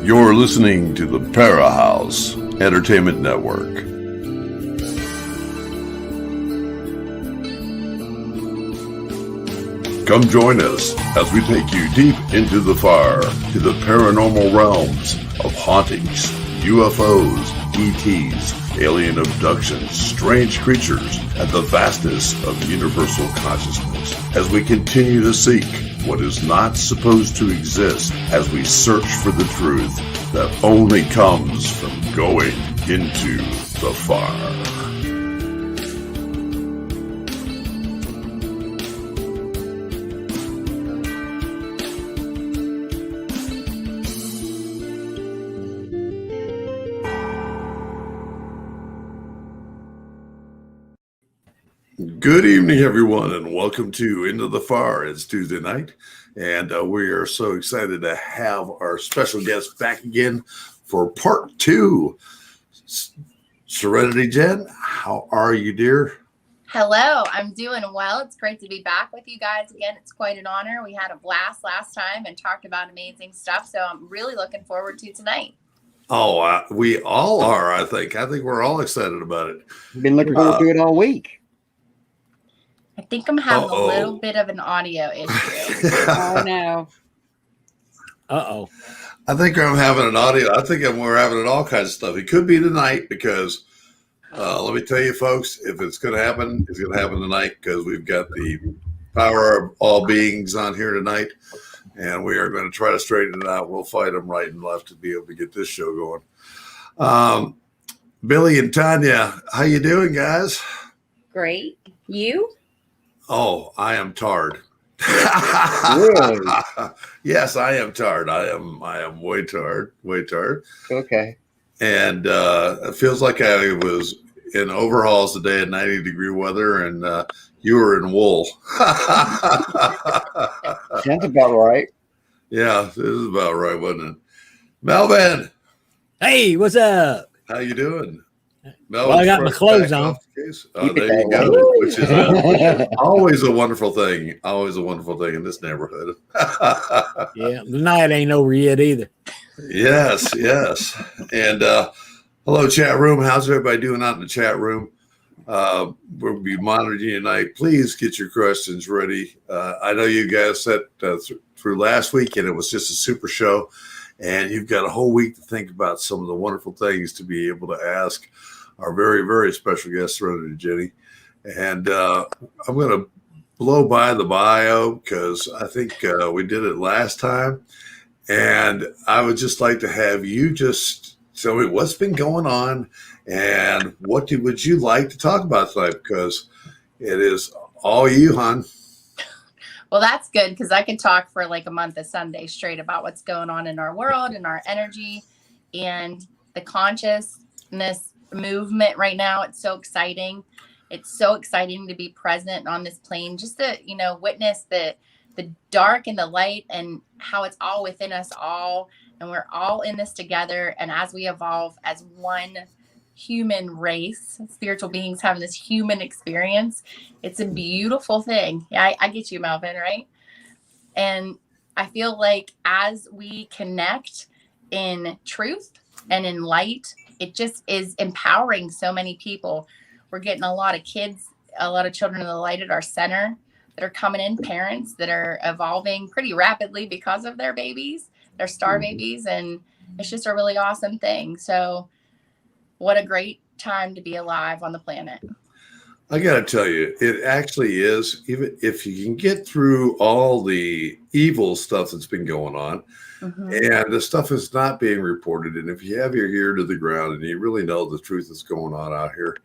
You're listening to the Para House Entertainment Network. Come join us as we take you deep into the fire to the paranormal realms of hauntings, UFOs, ETs, alien abductions, strange creatures, and the vastness of universal consciousness as we continue to seek what is not supposed to exist as we search for the truth that only comes from going into the fire. Good evening, everyone, and welcome to Into the Fire. It's Tuesday night, and we are so excited to have our special guest back again for part two. Serenity Jen, how are you, dear? Hello, I'm doing well. It's great to be back with you guys again. It's quite an honor. We had a blast last time and talked about amazing stuff, so I'm really looking forward to tonight. Oh, we all are, I think. I think we're all excited about it. Been looking forward to it all week. I think I'm having a little bit of an audio issue. Oh, no. Uh-oh. I think I'm having an audio. I think we're having all kinds of stuff. It could be tonight because, let me tell you, folks, if it's going to happen, it's going to happen tonight because we've got the power of all beings on here tonight, and we are going to try to straighten it out. We'll fight them right and left to be able to get this show going. Billy and Tanya, how you doing, guys? Great. You? Oh, I am tarred. Really? Yes, I am tarred. I am way tarred. Okay. And it feels like I was in overhauls today at 90-degree weather, and you were in wool. Sounds about right. Yeah, this is about right, wasn't it? Melvin, Hey, what's up? how you doing? Well, I got my clothes on. Oh, there you go. Which is always a wonderful thing. Always a wonderful thing in this neighborhood. Yeah, the night ain't over yet either. Yes. And hello, chat room. How's everybody doing out in the chat room? We'll be monitoring you tonight. Please get your questions ready. I know you guys sat through last week, and it was just a super show. And you've got a whole week to think about some of the wonderful things to be able to ask our very, very special guest, Serenity Jenny. And I'm going to blow by the bio because I think we did it last time. And I would just like to have you just tell me what's been going on and what would you like to talk about tonight, because it is all you, hon. Well, that's good because I could talk for like a month of Sunday straight about what's going on in our world and our energy and the consciousness movement right now. It's so exciting. It's so exciting to be present on this plane, just to, witness the dark and the light and how it's all within us all. And we're all in this together. And as we evolve as one human race, spiritual beings having this human experience, it's a beautiful thing. Yeah, I get you, Melvin, right? And I feel like as we connect in truth and in light, it just is empowering so many people. We're getting a lot of kids, a lot of children of the light at our center that are coming in, parents that are evolving pretty rapidly because of their babies, their star babies, and it's just a really awesome thing. So what a great time to be alive on the planet. I got to tell you, it actually is. Even if you can get through all the evil stuff that's been going on, and the stuff is not being reported, and if you have your ear to the ground and you really know the truth that's going on out here,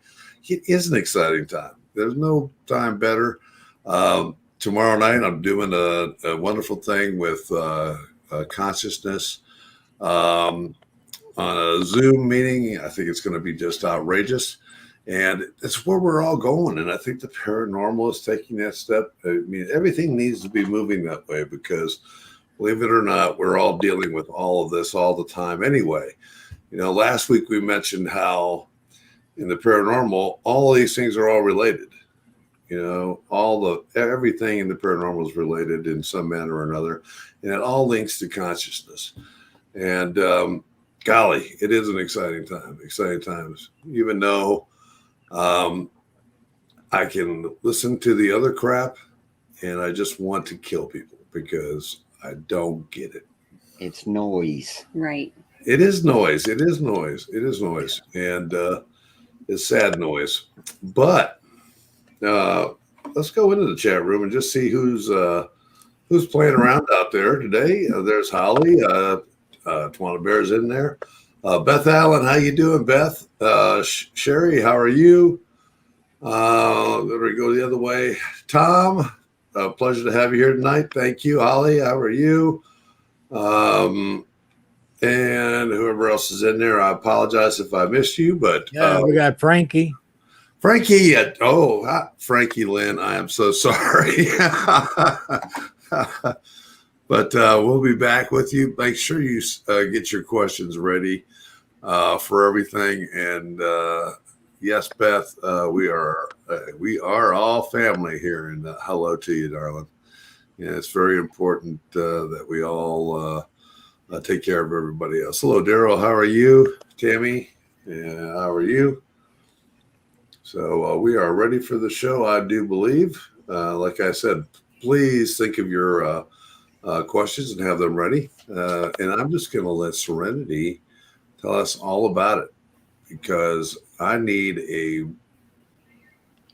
it is an exciting time. There's no time better. Tomorrow night, I'm doing a wonderful thing with consciousness. On a Zoom meeting. I think it's going to be just outrageous. And it's where we're all going. And I think the paranormal is taking that step. I mean, everything needs to be moving that way because, believe it or not, we're all dealing with all of this all the time anyway. Last week we mentioned how in the paranormal, all these things are all related. Everything in the paranormal is related in some manner or another. And it all links to consciousness. And golly, it is an exciting time. Exciting times. Even though I can listen to the other crap, and I just want to kill people because I don't get it. It's noise. Right. It is noise. It is noise. It is noise, and it's sad noise. But let's go into the chat room and just see who's playing around out there today. There's Holly. Twana Bear's in there. Beth Allen, how you doing, Beth? Sherry, how are you? Let me go the other way. Tom, pleasure to have you here tonight. Thank you. Holly, how are you? And whoever else is in there, I apologize if I missed you, but we got Frankie. Frankie, Frankie Lynn, I am so sorry. But we'll be back with you. Make sure you get your questions ready for everything. And yes, Beth, we are all family here. And hello to you, darling. Yeah, it's very important that we all take care of everybody else. Hello, Daryl. How are you? Tammy, how are you? So we are ready for the show, I do believe. Like I said, please think of your questions and have them ready. And I'm just going to let Serenity tell us all about it because I need a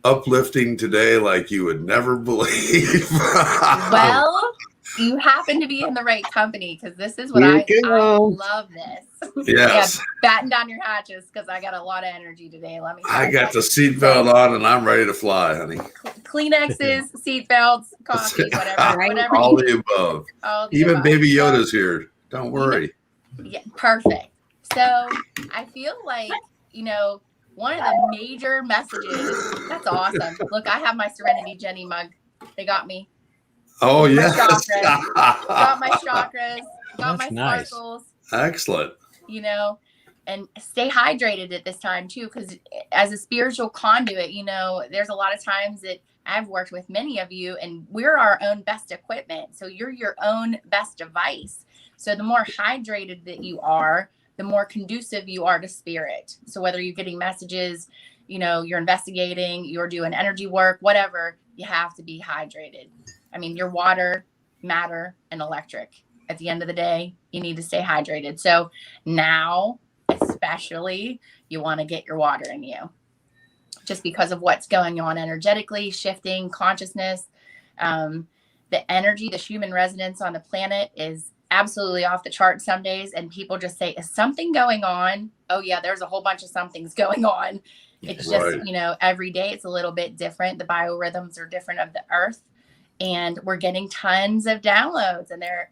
uplifting today like you would never believe. Well, you happen to be in the right company because this is what I love this. Yes. Yeah, batten down your hatches because I got a lot of energy today. Let me tell I got the seatbelt on and I'm ready to fly, honey. Kleenexes, seatbelts, coffee, whatever. Right. Whatever All you the above. all the Even above. Baby Yoda's here. Don't worry. Yeah, perfect. So I feel like, one of the major messages, that's awesome. Look, I have my Serenity Jenny mug. They got me. Oh, My yes. got my chakras, got That's my nice. sparkles, Excellent. and stay hydrated at this time too, because as a spiritual conduit, there's a lot of times that I've worked with many of you and we're our own best equipment. So you're your own best device. So the more hydrated that you are, the more conducive you are to spirit. So whether you're getting messages, you're investigating, you're doing energy work, whatever, you have to be hydrated. I mean, you're water, matter, and electric. At the end of the day, you need to stay hydrated. So now, especially, you want to get your water in you. Just because of what's going on energetically, shifting consciousness. The energy, the human resonance on the planet is absolutely off the chart some days. And people just say, is something going on? Oh, yeah, there's a whole bunch of somethings going on. It's just, every day it's a little bit different. The biorhythms are different of the earth. And we're getting tons of downloads. And they're,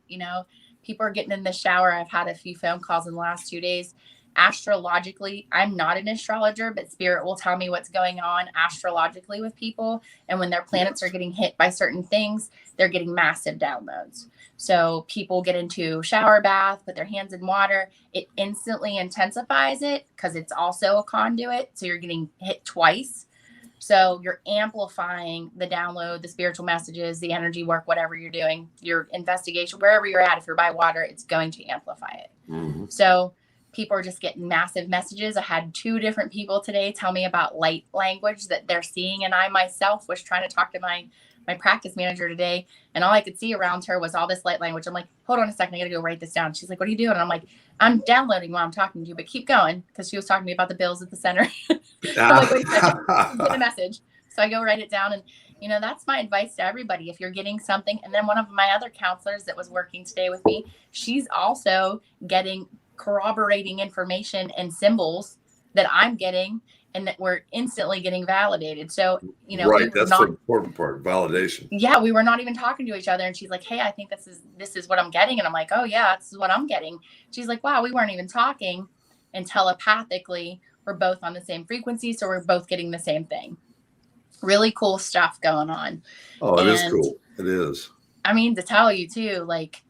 people are getting in the shower. I've had a few phone calls in the last 2 days. Astrologically, I'm not an astrologer, but spirit will tell me what's going on astrologically with people. And when their planets are getting hit by certain things, they're getting massive downloads. So people get into shower bath, put their hands in water. It instantly intensifies it because it's also a conduit. So you're getting hit twice. So you're amplifying the download, the spiritual messages, the energy work, whatever you're doing, your investigation, wherever you're at. If you're by water, it's going to amplify it. Mm-hmm. So people are just getting massive messages. I had 2 different people today tell me about light language that they're seeing. And I myself was trying to talk to my practice manager today. And all I could see around her was all this light language. I'm like, hold on a second. I got to go write this down. She's like, what are you doing? And I'm like, I'm downloading while I'm talking to you, but keep going. Because she was talking to me about the bills at the center. I'm like, wait a second, get a message. So I go write it down. And, that's my advice to everybody. If you're getting something. And then one of my other counselors that was working today with me, she's also getting corroborating information and symbols that I'm getting and that we're instantly getting validated. So, right. That's the important part, validation. Yeah. We were not even talking to each other. And she's like, hey, I think this is what I'm getting. And I'm like, oh yeah, this is what I'm getting. She's like, wow, we weren't even talking, and telepathically we're both on the same frequency. So we're both getting the same thing. Really cool stuff going on. Oh, it is cool. It is. I mean, to tell you too, like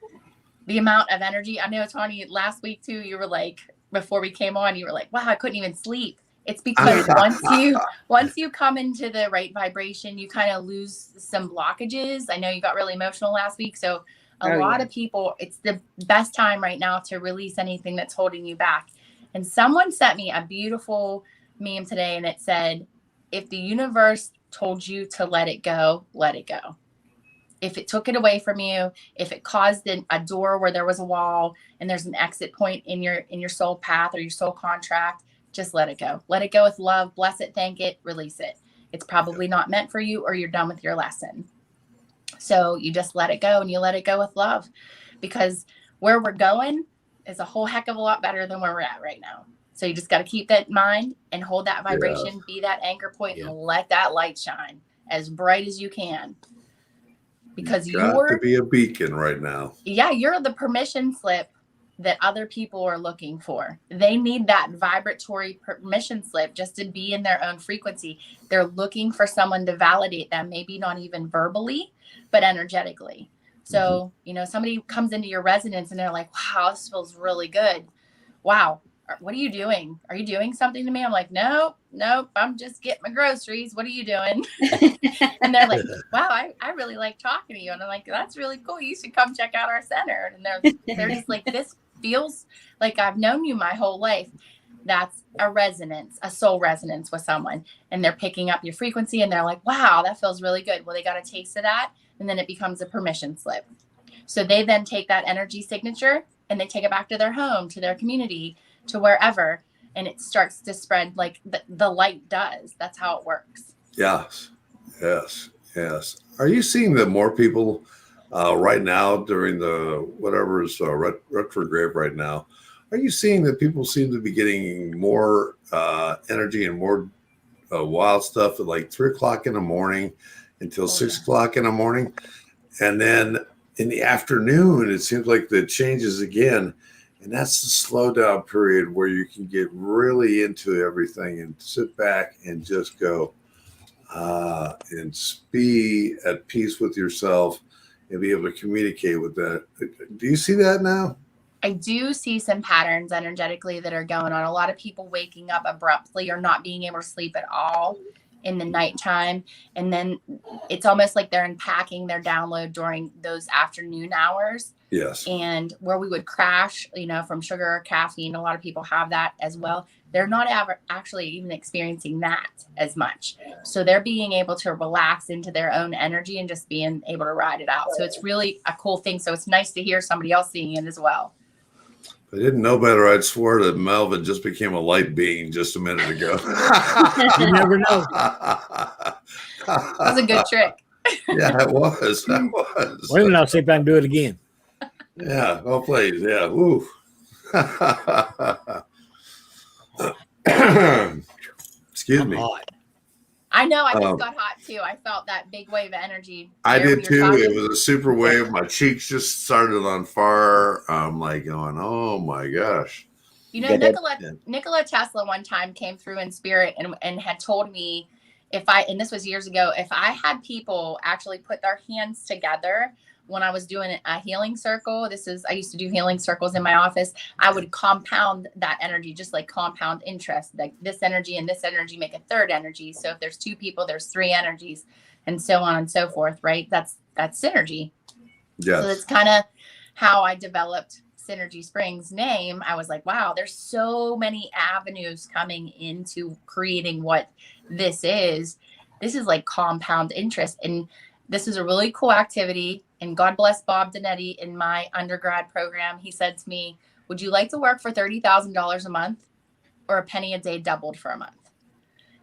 the amount of energy. I know, Tony, last week too, you were like, before we came on, you were like, wow, I couldn't even sleep. It's because once you come into the right vibration, you kind of lose some blockages. I know you got really emotional last week. So A lot of people, it's the best time right now to release anything that's holding you back. And someone sent me a beautiful meme today, and it said, if the universe told you to let it go, let it go. If it took it away from you, if it caused a door where there was a wall and there's an exit point in your soul path or your soul contract, just let it go. Let it go with love, bless it, thank it, release it. It's probably not meant for you, or you're done with your lesson. So you just let it go, and you let it go with love, because where we're going is a whole heck of a lot better than where we're at right now. So you just got to keep that in mind and hold that vibration, be that anchor point, and let that light shine as bright as you can. Because you're to be a beacon right now. Yeah, you're the permission slip that other people are looking for. They need that vibratory permission slip just to be in their own frequency. They're looking for someone to validate them, maybe not even verbally, but energetically. So, somebody comes into your resonance and they're like, wow, this feels really good. Wow. What are you doing? Are you doing something to me? I'm like, nope, I'm just getting my groceries. What are you doing? And they're like, wow, I really like talking to you. And I'm like, that's really cool. You should come check out our center. And they're just like, this feels like I've known you my whole life. That's a resonance, a soul resonance with someone. And they're picking up your frequency, and they're like, wow, that feels really good. Well, they got a taste of that. And then it becomes a permission slip. So they then take that energy signature and they take it back to their home, to their community, to wherever, and it starts to spread like the light does. That's how it works. Yes. Are you seeing that more people right now during the whatever is retrograde right now? Are you seeing that people seem to be getting more energy and more wild stuff at like 3 o'clock in the morning until 6 o'clock in the morning, and then in the afternoon it seems like the changes again? And that's the slow down period where you can get really into everything and sit back and just go and be at peace with yourself and be able to communicate with that. Do you see that now? I do see some patterns energetically that are going on. A lot of people waking up abruptly or not being able to sleep at all in the nighttime. And then it's almost like they're unpacking their download during those afternoon hours. Yes. And where we would crash, from sugar or caffeine, a lot of people have that as well. They're not actually even experiencing that as much. So they're being able to relax into their own energy and just being able to ride it out. So it's really a cool thing. So it's nice to hear somebody else seeing it as well. If I didn't know better, I'd swear that Melvin just became a light being just a minute ago. You never know. That was a good trick. Yeah, it was. Wait a minute, I'll see if I can do it again. Yeah. Oh, please. Yeah. Ooh. Excuse me. Hot. I know. I just got hot too. I felt that big wave of energy. I did too. It was a super wave. My cheeks just started on fire. I'm like going, oh my gosh. Nikola Tesla one time came through in spirit and had told me and this was years ago, if I had people actually put their hands together when I was doing a healing circle, I used to do healing circles in my office, I would compound that energy, just like compound interest, like this energy and this energy make a third energy. So if there's 2 people, there's 3 energies, and so on and so forth, right? That's synergy. Yes. So that's kind of how I developed Synergy Springs name. I was like, wow, there's so many avenues coming into creating what this is. This is like compound interest. And this is a really cool activity. And God bless Bob Donetti in my undergrad program. He said to me, would you like to work for $30,000 a month or a penny a day doubled for a month?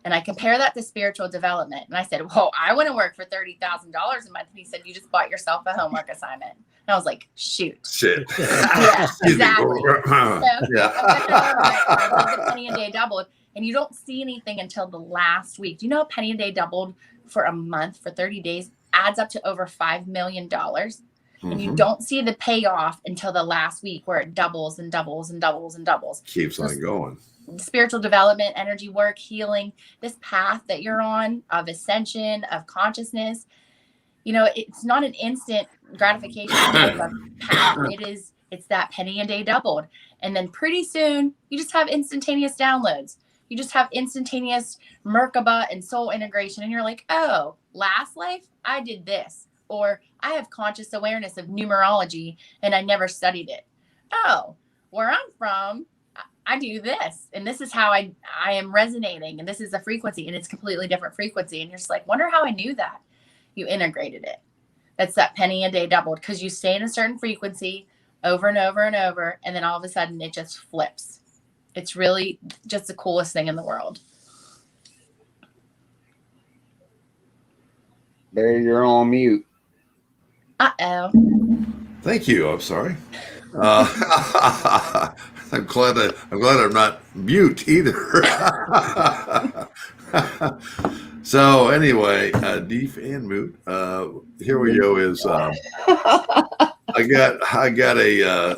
And I compare that to spiritual development. And I said, well, I want to work for $30,000 a month. And he said, you just bought yourself a homework assignment. And I was like, shit. Yeah, exactly. I the penny a day doubled. And you don't see anything until the last week. Do you know a penny a day doubled for a month for 30 days adds up to over $5 million? And you don't see the payoff until the last week, where it doubles and doubles and doubles and doubles. Keeps on going. Spiritual development, energy work, healing, this path that you're on of ascension, of consciousness, it's not an instant gratification type of path. It's that penny a day doubled. And then pretty soon you just have instantaneous downloads. You just have instantaneous Merkaba and soul integration. And you're like, oh, last life, I did this. Or I have conscious awareness of numerology and I never studied it. Oh, where I'm from, I do this, and this is how I am resonating, and this is a frequency, and it's completely different frequency. And you're just like, wonder how I knew that. You integrated it. That's that penny a day doubled, because you stay in a certain frequency over and over and over, and then all of a sudden it just flips. It's really just the coolest thing in the world. There, you're on mute. Uh-oh. Thank you. I'm sorry. I'm glad I'm not mute either. So anyway, Deef and Moot. Here we go. Is I got a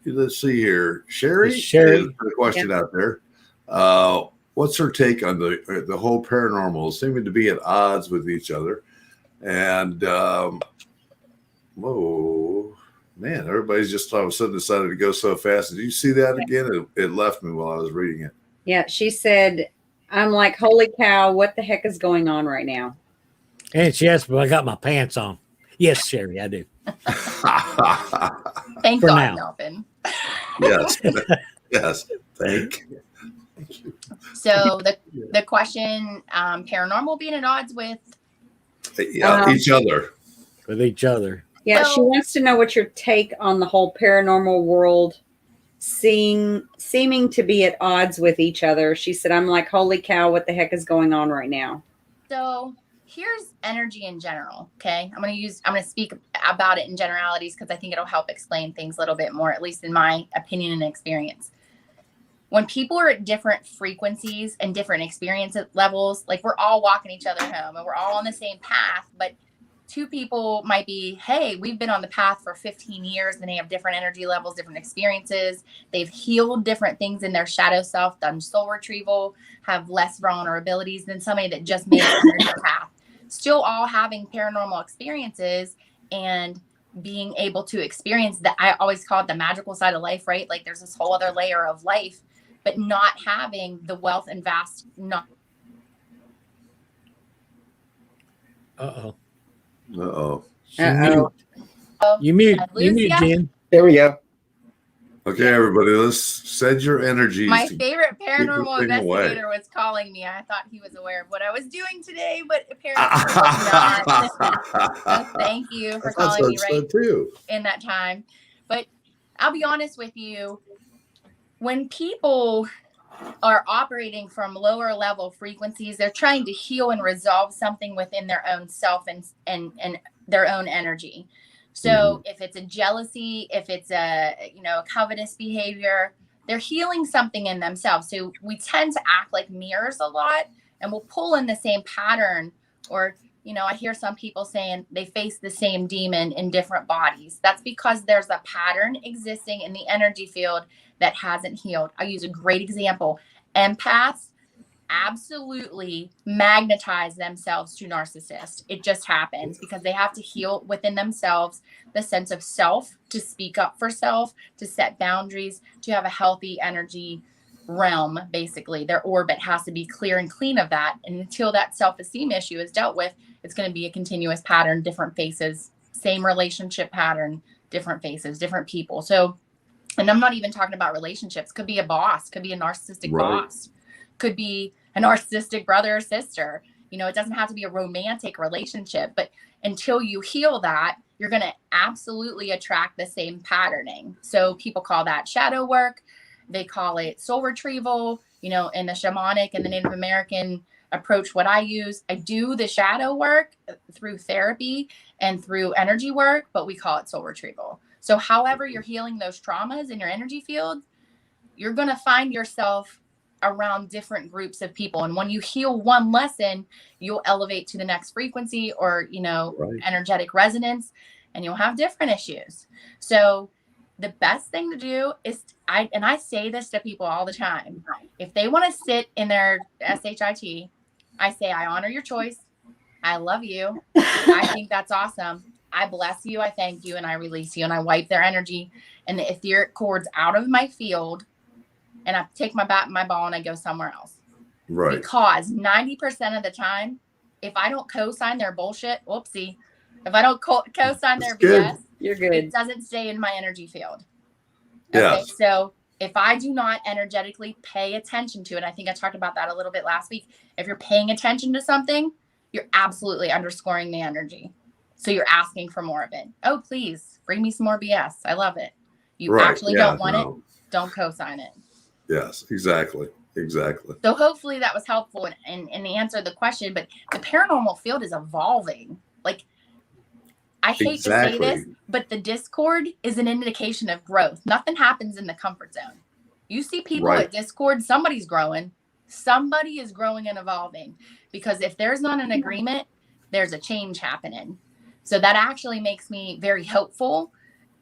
let's see here. Sherry Sherry. is the question out there. What's her take on the whole paranormal seeming to be at odds with each other? And whoa, man, everybody's just all of a sudden decided to go so fast. Did you see that again? It left me while I was reading it. Yeah, she said, I'm like, holy cow, what the heck is going on right now? And she asked me if I got my pants on. Yes, Sherry, I do. Thank For God, now. Melvin. Yes. Yes. Thank you. So the question, paranormal being at odds with? Yeah, each other. With each other. Yeah, So- she wants to know what your take on the whole paranormal world seeming to be at odds with each other. She said, I'm like, holy cow, what the heck is going on right now? So here's energy in general. Okay. I'm going to speak about it in generalities because I think it'll help explain things a little bit more, at least in my opinion and experience. When people are at different frequencies and different experience levels, like we're all walking each other home and we're all on the same path, but two people might be, hey, we've been on the path for 15 years and they have different energy levels, different experiences. They've healed different things in their shadow self, done soul retrieval, have less vulnerabilities than somebody that just made it on their path. Still all having paranormal experiences and being able to experience that. I always call it the magical side of life, right? Like there's this whole other layer of life, but not having the wealth and vast knowledge. Uh-oh. Uh-oh. She mute. You mute. You mute, Jen. There we go. Okay, everybody, let's send your energies. My to favorite keep paranormal this thing away. investigator was calling me. I thought he was aware of what I was doing today, but apparently he was not. So thank you for calling me right too. in that time. But I'll be honest with you, when people are operating from lower level frequencies, they're trying to heal and resolve something within their own self and their own energy. So if it's a jealousy, if it's a covetous behavior, they're healing something in themselves. So we tend to act like mirrors a lot, and we'll pull in the same pattern. Or I hear some people saying they face the same demon in different bodies. That's because there's a pattern existing in the energy field that hasn't healed. I'll use a great example. Empaths absolutely magnetize themselves to narcissists. It just happens because they have to heal within themselves the sense of self, to speak up for self, to set boundaries, to have a healthy energy realm. Basically, their orbit has to be clear and clean of that. And until that self-esteem issue is dealt with, it's going to be a continuous pattern, different faces, same relationship pattern, different faces, different people. So, and I'm not even talking about relationships. Could be a boss, could be a narcissistic boss, could be a narcissistic brother or sister. It doesn't have to be a romantic relationship, but until you heal that, you're going to absolutely attract the same patterning. So people call that shadow work. They call it soul retrieval. In the shamanic and the Native American approach, what I use, I do the shadow work through therapy and through energy work, but we call it soul retrieval. So however you're healing those traumas in your energy field, you're going to find yourself around different groups of people. And when you heal one lesson, you'll elevate to the next frequency or, energetic resonance, and you'll have different issues. So the best thing to do is, I say this to people all the time, if they want to sit in their SHIT, I say, I honor your choice. I love you. I think that's awesome. I bless you. I thank you. And I release you. And I wipe their energy and the etheric cords out of my field. And I take my bat and my ball and I go somewhere else. Right. Because 90% of the time, if I don't co-sign their bullshit, whoopsie, If I don't co-sign their That's good. BS, You're it good. doesn't stay in my energy field. Yes. So if I do not energetically pay attention to it, I think I talked about that a little bit last week. If you're paying attention to something, you're absolutely underscoring the energy. So you're asking for more of it. Oh, please bring me some more BS. I love it. You Right. actually Yeah, don't want no. it. Don't co-sign it. Yes, exactly. Exactly. So hopefully that was helpful and answered the question. But the paranormal field is evolving. Like, I hate to say this, but the Discord is an indication of growth. Nothing happens in the comfort zone. You see people at Discord, somebody's growing. Somebody is growing and evolving. Because if there's not an agreement, there's a change happening. So that actually makes me very hopeful.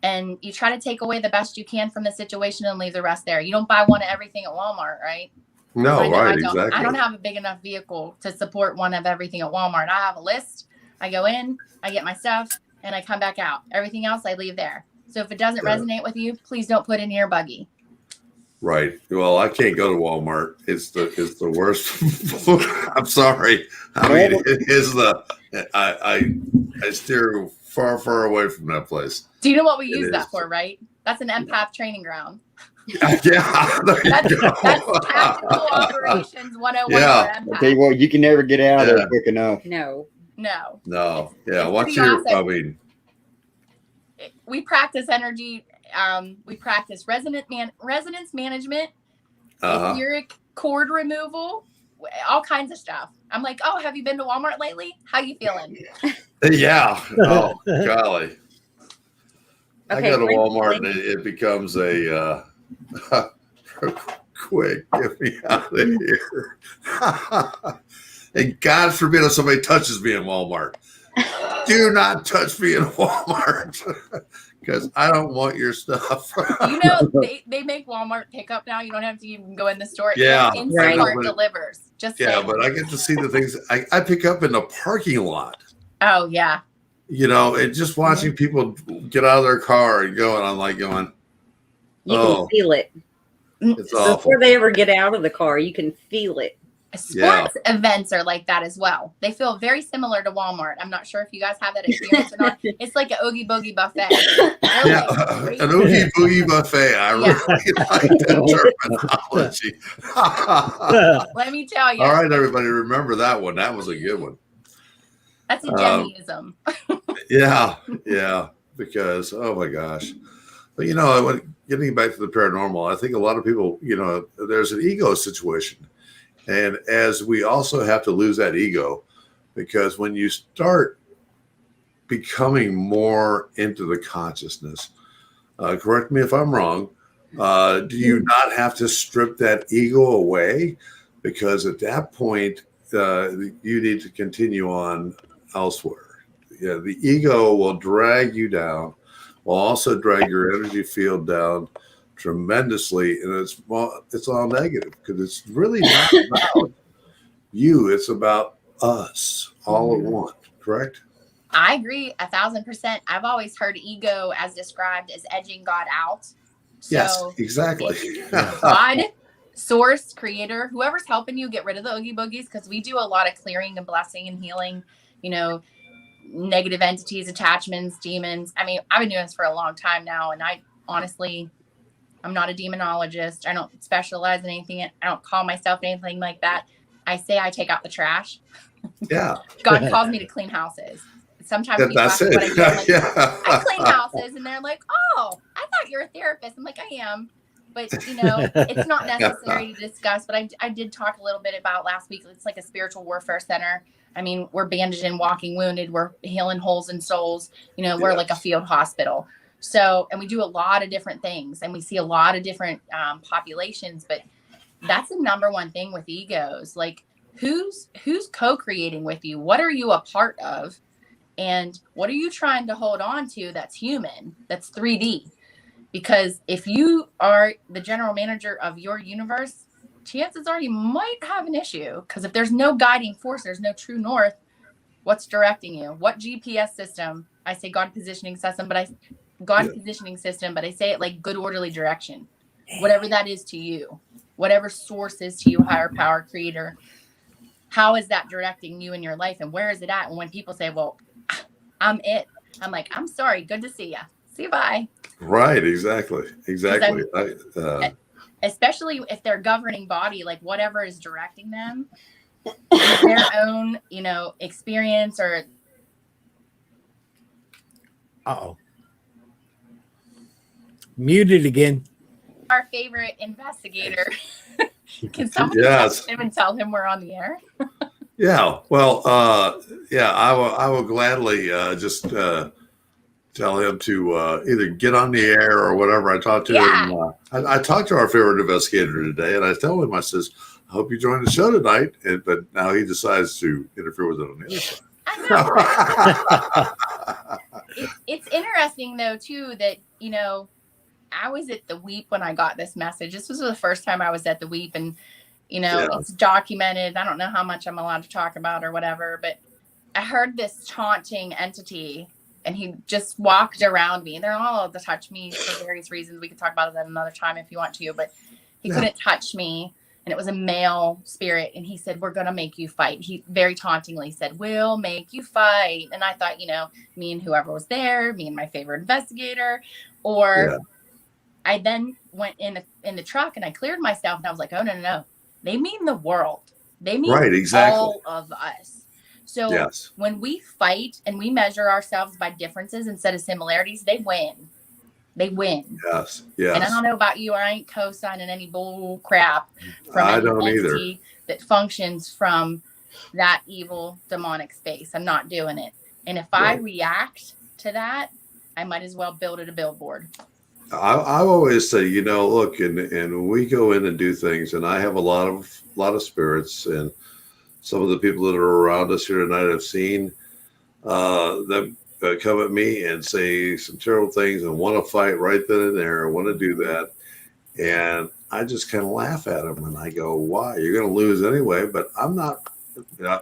And you try to take away the best you can from the situation and leave the rest there. You don't buy one of everything at Walmart, right? No, right, exactly. exactly. I don't have a big enough vehicle to support one of everything at Walmart. I have a list. I go in, I get my stuff, and I come back out. Everything else I leave there. So if it doesn't resonate with you, please don't put it in your buggy. Right. Well, I can't go to Walmart. It's the worst. I'm sorry. I mean, it is I steer far away from that place. Do you know what we use that for, right? That's an empath training ground. Yeah. That's tactical operations 101 Yeah. for empath. I tell you what, you can never get out of there quick enough. No. Yeah. It's What's pretty your? awesome. I mean, we practice energy. We practice resonance management, etheric cord removal, all kinds of stuff. I'm like, oh, have you been to Walmart lately? How you feeling? yeah. Oh, golly. I Okay, go to Walmart and it becomes a quick, get me out of here. And God forbid if somebody touches me in Walmart. Do not touch me in Walmart because I don't want your stuff. You know, they make Walmart pickup now. You don't have to even go in the store. Yeah. Instacart delivers. Just yeah, saying. but I get to see the things I pick up in the parking lot. Oh, yeah. You know, and just watching people get out of their car and go, and I'm like going, You can feel it. It's awful. Before they ever get out of the car, you can feel it. Sports events are like that as well. They feel very similar to Walmart. I'm not sure if you guys have that experience or not. It's like an Oogie Boogie buffet. Yeah, an Oogie Boogie buffet. I really like that terminology. Let me tell you. All right, everybody, remember that one. That was a good one. That's a Jennyism. Yeah, because, oh my gosh. But, you know, getting back to the paranormal, I think a lot of people, you know, there's an ego situation. And as we also have to lose that ego, because when you start becoming more into the consciousness, correct me if I'm wrong, do you not have to strip that ego away? Because at that point, you need to continue on elsewhere. Yeah, the ego will drag you down, will also drag your energy field down tremendously, and it's all negative because it's really not about you, it's about us all at once. Correct? I agree 1,000%. I've always heard ego as described as edging God out. So yes, exactly. God, source, creator, whoever's helping you get rid of the Oogie Boogies, because we do a lot of clearing and blessing and healing, you know, negative entities, attachments, demons. I mean, I've been doing this for a long time now, and I honestly, I'm not a demonologist. I don't specialize in anything. I don't call myself anything like that. I say I take out the trash. Yeah. God calls me to clean houses. Sometimes people that's ask me what I do. I'm like, yeah. I clean houses, and they're like, "Oh, I thought you're a therapist." I'm like, "I am," but you know, it's not necessary to discuss. But I did talk a little bit about last week. It's like a spiritual warfare center. I mean, we're bandaging walking wounded. We're healing holes in souls. You know, we're like a field hospital. So, and we do a lot of different things, and we see a lot of different populations. But that's the number one thing with egos. Like, who's co-creating with you? What are you a part of? And what are you trying to hold on to that's human, that's 3D? Because if you are the general manager of your universe, chances are you might have an issue. Because if there's no guiding force, there's no true north, what's directing you? What GPS system? I say God positioning system, but I say it like good orderly direction. Whatever that is to you, whatever source is to you, higher power, creator, how is that directing you in your life? And where is it at? And when people say, well, I'm it. I'm like, I'm sorry. Good to see ya. See you. Bye. Right. Exactly. Especially if they're governing body, like whatever is directing them, their own, experience or. Uh-oh. Muted again. Our favorite investigator. Can someone text him and tell him we're on the air? Yeah. Well, I will gladly just tell him to either get on the air or whatever. I talked to him. I talked to our favorite investigator today, and I told him, I says, I hope you join the show tonight. But now he decides to interfere with it on the other side. I know. It's interesting, though, too, that, I was at the Weep when I got this message. This was the first time I was at the Weep, and it's documented. I don't know how much I'm allowed to talk about or whatever, but I heard this taunting entity, and he just walked around me. They're all allowed to touch me for various reasons. We can talk about it at another time if you want to, but he couldn't touch me, and it was a male spirit, and he said, we're going to make you fight. He very tauntingly said, we'll make you fight. And I thought, me and whoever was there, me and my favorite investigator, or I then went in the truck and I cleared myself, and I was like, oh, no. They mean the world. They mean all of us. So when we fight and we measure ourselves by differences instead of similarities, they win. They win. Yes. And I don't know about you, I ain't co-signing any bull crap from I an don't entity either. that functions from that evil demonic space. I'm not doing it. And if I react to that, I might as well build it a billboard. I always say, look, and we go in and do things, and I have a lot of spirits, and some of the people that are around us here tonight have seen them come at me and say some terrible things and want to fight right then and there, and want to do that, and I just kind of laugh at them, and I go, "Why? You're going to lose anyway." But I'm not.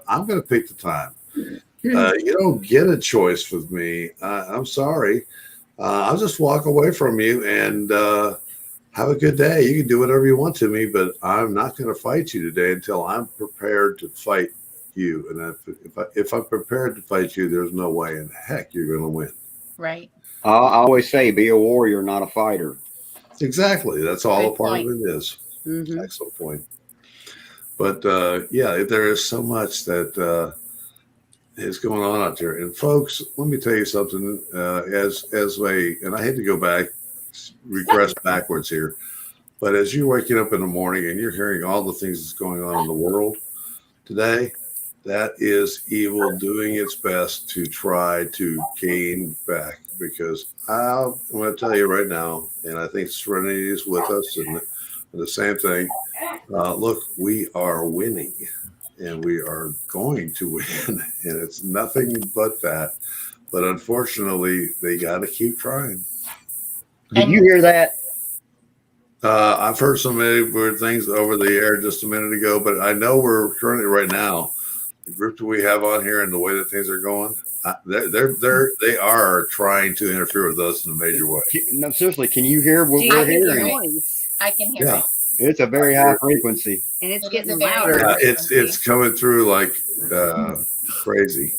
I'm going to pick the time. You don't get a choice with me. I'm sorry. I'll just walk away from you and have a good day. You can do whatever you want to me, but I'm not going to fight you today until I'm prepared to fight you. And if I'm prepared to fight you, there's no way in heck you're going to win. Right. I always say, be a warrior, not a fighter. Exactly. That's all a part of it is. Mm-hmm. Excellent point. But there is so much that is going on out there. And folks, let me tell you something, and I hate to go back, regress backwards here, but as you're waking up in the morning and you're hearing all the things that's going on in the world today, that is evil doing its best to try to gain back. Because I'm going to tell you right now, and I think Serenity is with us, and the same thing, look, we are winning. And we are going to win, and it's nothing but that. But unfortunately, they got to keep trying. Did you hear that? I've heard so many weird things over the air just a minute ago, but I know we're currently right now, the group that we have on here and the way that things are going, they are trying to interfere with us in a major way. No, seriously, can you hear what we're hearing? I can hear it. It's a very high frequency. And it's It getting is a very louder. high It's coming through like crazy.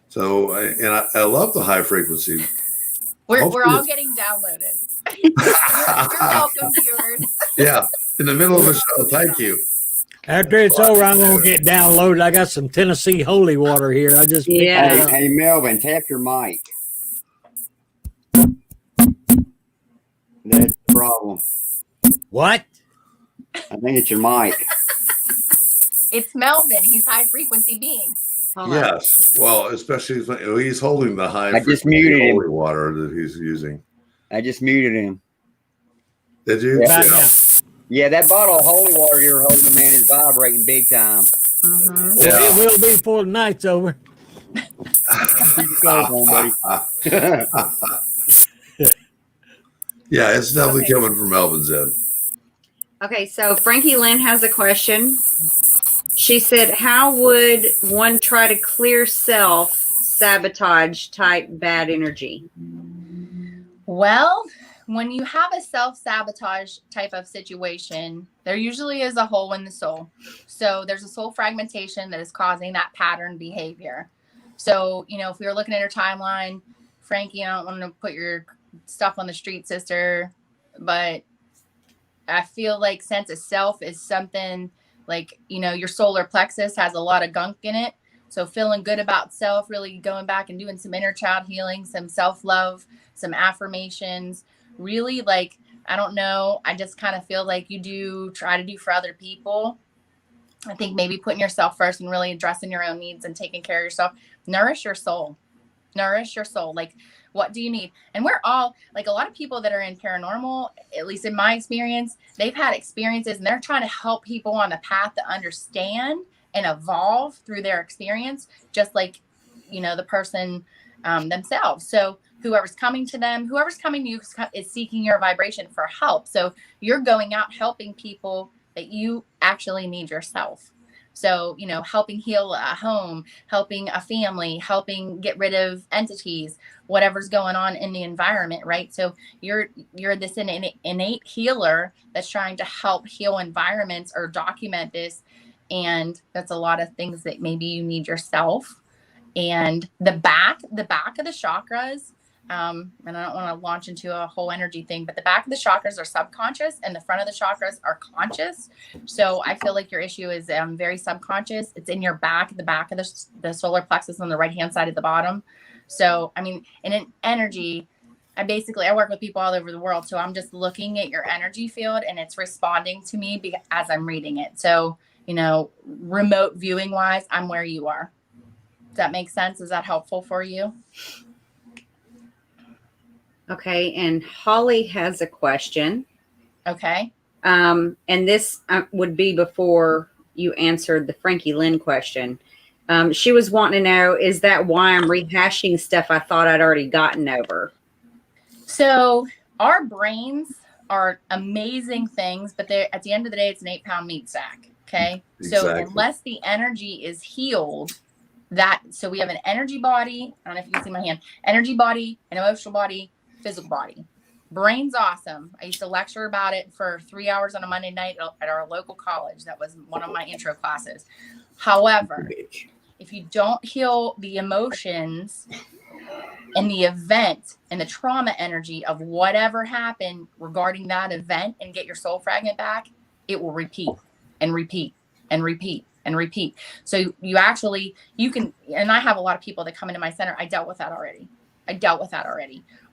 So, I love the high frequency. We're all getting downloaded. You're welcome, viewers. Yeah, in the middle of the show. Thank you. After it's over, I'm going to get downloaded. I got some Tennessee holy water here. I just Hey, Melvin, tap your mic. That's the problem. What? I think it's your mic. It's Melvin. He's high frequency being. Yes. Well, especially when he's holding the high I just muted him. holy water that he's using. I just muted him. Did you? Yeah. Yeah, that bottle of holy water you're holding, man, is vibrating big time. Mm-hmm. Yeah. It will be before the night's over. Keep your clothes on, buddy. Yeah, it's definitely coming from Melvin's end. Okay, so Frankie Lynn has a question. She said, how would one try to clear self-sabotage type bad energy? Well, when you have a self-sabotage type of situation, there usually is a hole in the soul. So there's a soul fragmentation that is causing that pattern behavior. So, if we were looking at her timeline, Frankie, I don't want to put your stuff on the street, sister, but I feel like sense of self is something like, your solar plexus has a lot of gunk in it. So feeling good about self, really going back and doing some inner child healing, some self-love, some affirmations, really like, I don't know. I just kind of feel like you try to do for other people. I think maybe putting yourself first and really addressing your own needs and taking care of yourself. Nourish your soul. Like, what do you need? And we're all like, a lot of people that are in paranormal, at least in my experience, they've had experiences and they're trying to help people on the path to understand and evolve through their experience, just like, the person themselves. So whoever's coming to you is seeking your vibration for help. So you're going out helping people that you actually need yourself. So, helping heal a home, helping a family, helping get rid of entities, whatever's going on in the environment, right? So you're this innate healer that's trying to help heal environments or document this. And that's a lot of things that maybe you need yourself. And the back of the chakras, and I don't want to launch into a whole energy thing, but the back of the chakras are subconscious and the front of the chakras are conscious. So I feel like your issue is very subconscious. It's in your back, the back of the solar plexus on the right-hand side at the bottom. So, I mean, in an energy, I work with people all over the world. So I'm just looking at your energy field and it's responding to me as I'm reading it. So, remote viewing wise, I'm where you are. Does that make sense? Is that helpful for you? Okay, and Holly has a question. Okay. And this would be before you answered the Frankie Lynn question. She was wanting to know, is that why I'm rehashing stuff I thought I'd already gotten over? So our brains are amazing things, but at the end of the day, it's an 8-pound meat sack. Okay. Exactly. So unless the energy is healed, so we have an energy body. I don't know if you can see my hand, energy body, an emotional body, physical body. Brain's awesome. I used to lecture about it for 3 hours on a Monday night at our local college. That was one of my intro classes. However, if you don't heal the emotions and the event and the trauma energy of whatever happened regarding that event and get your soul fragment back, it will repeat and repeat and repeat and repeat. So you can, and I have a lot of people that come into my center. I dealt with that already.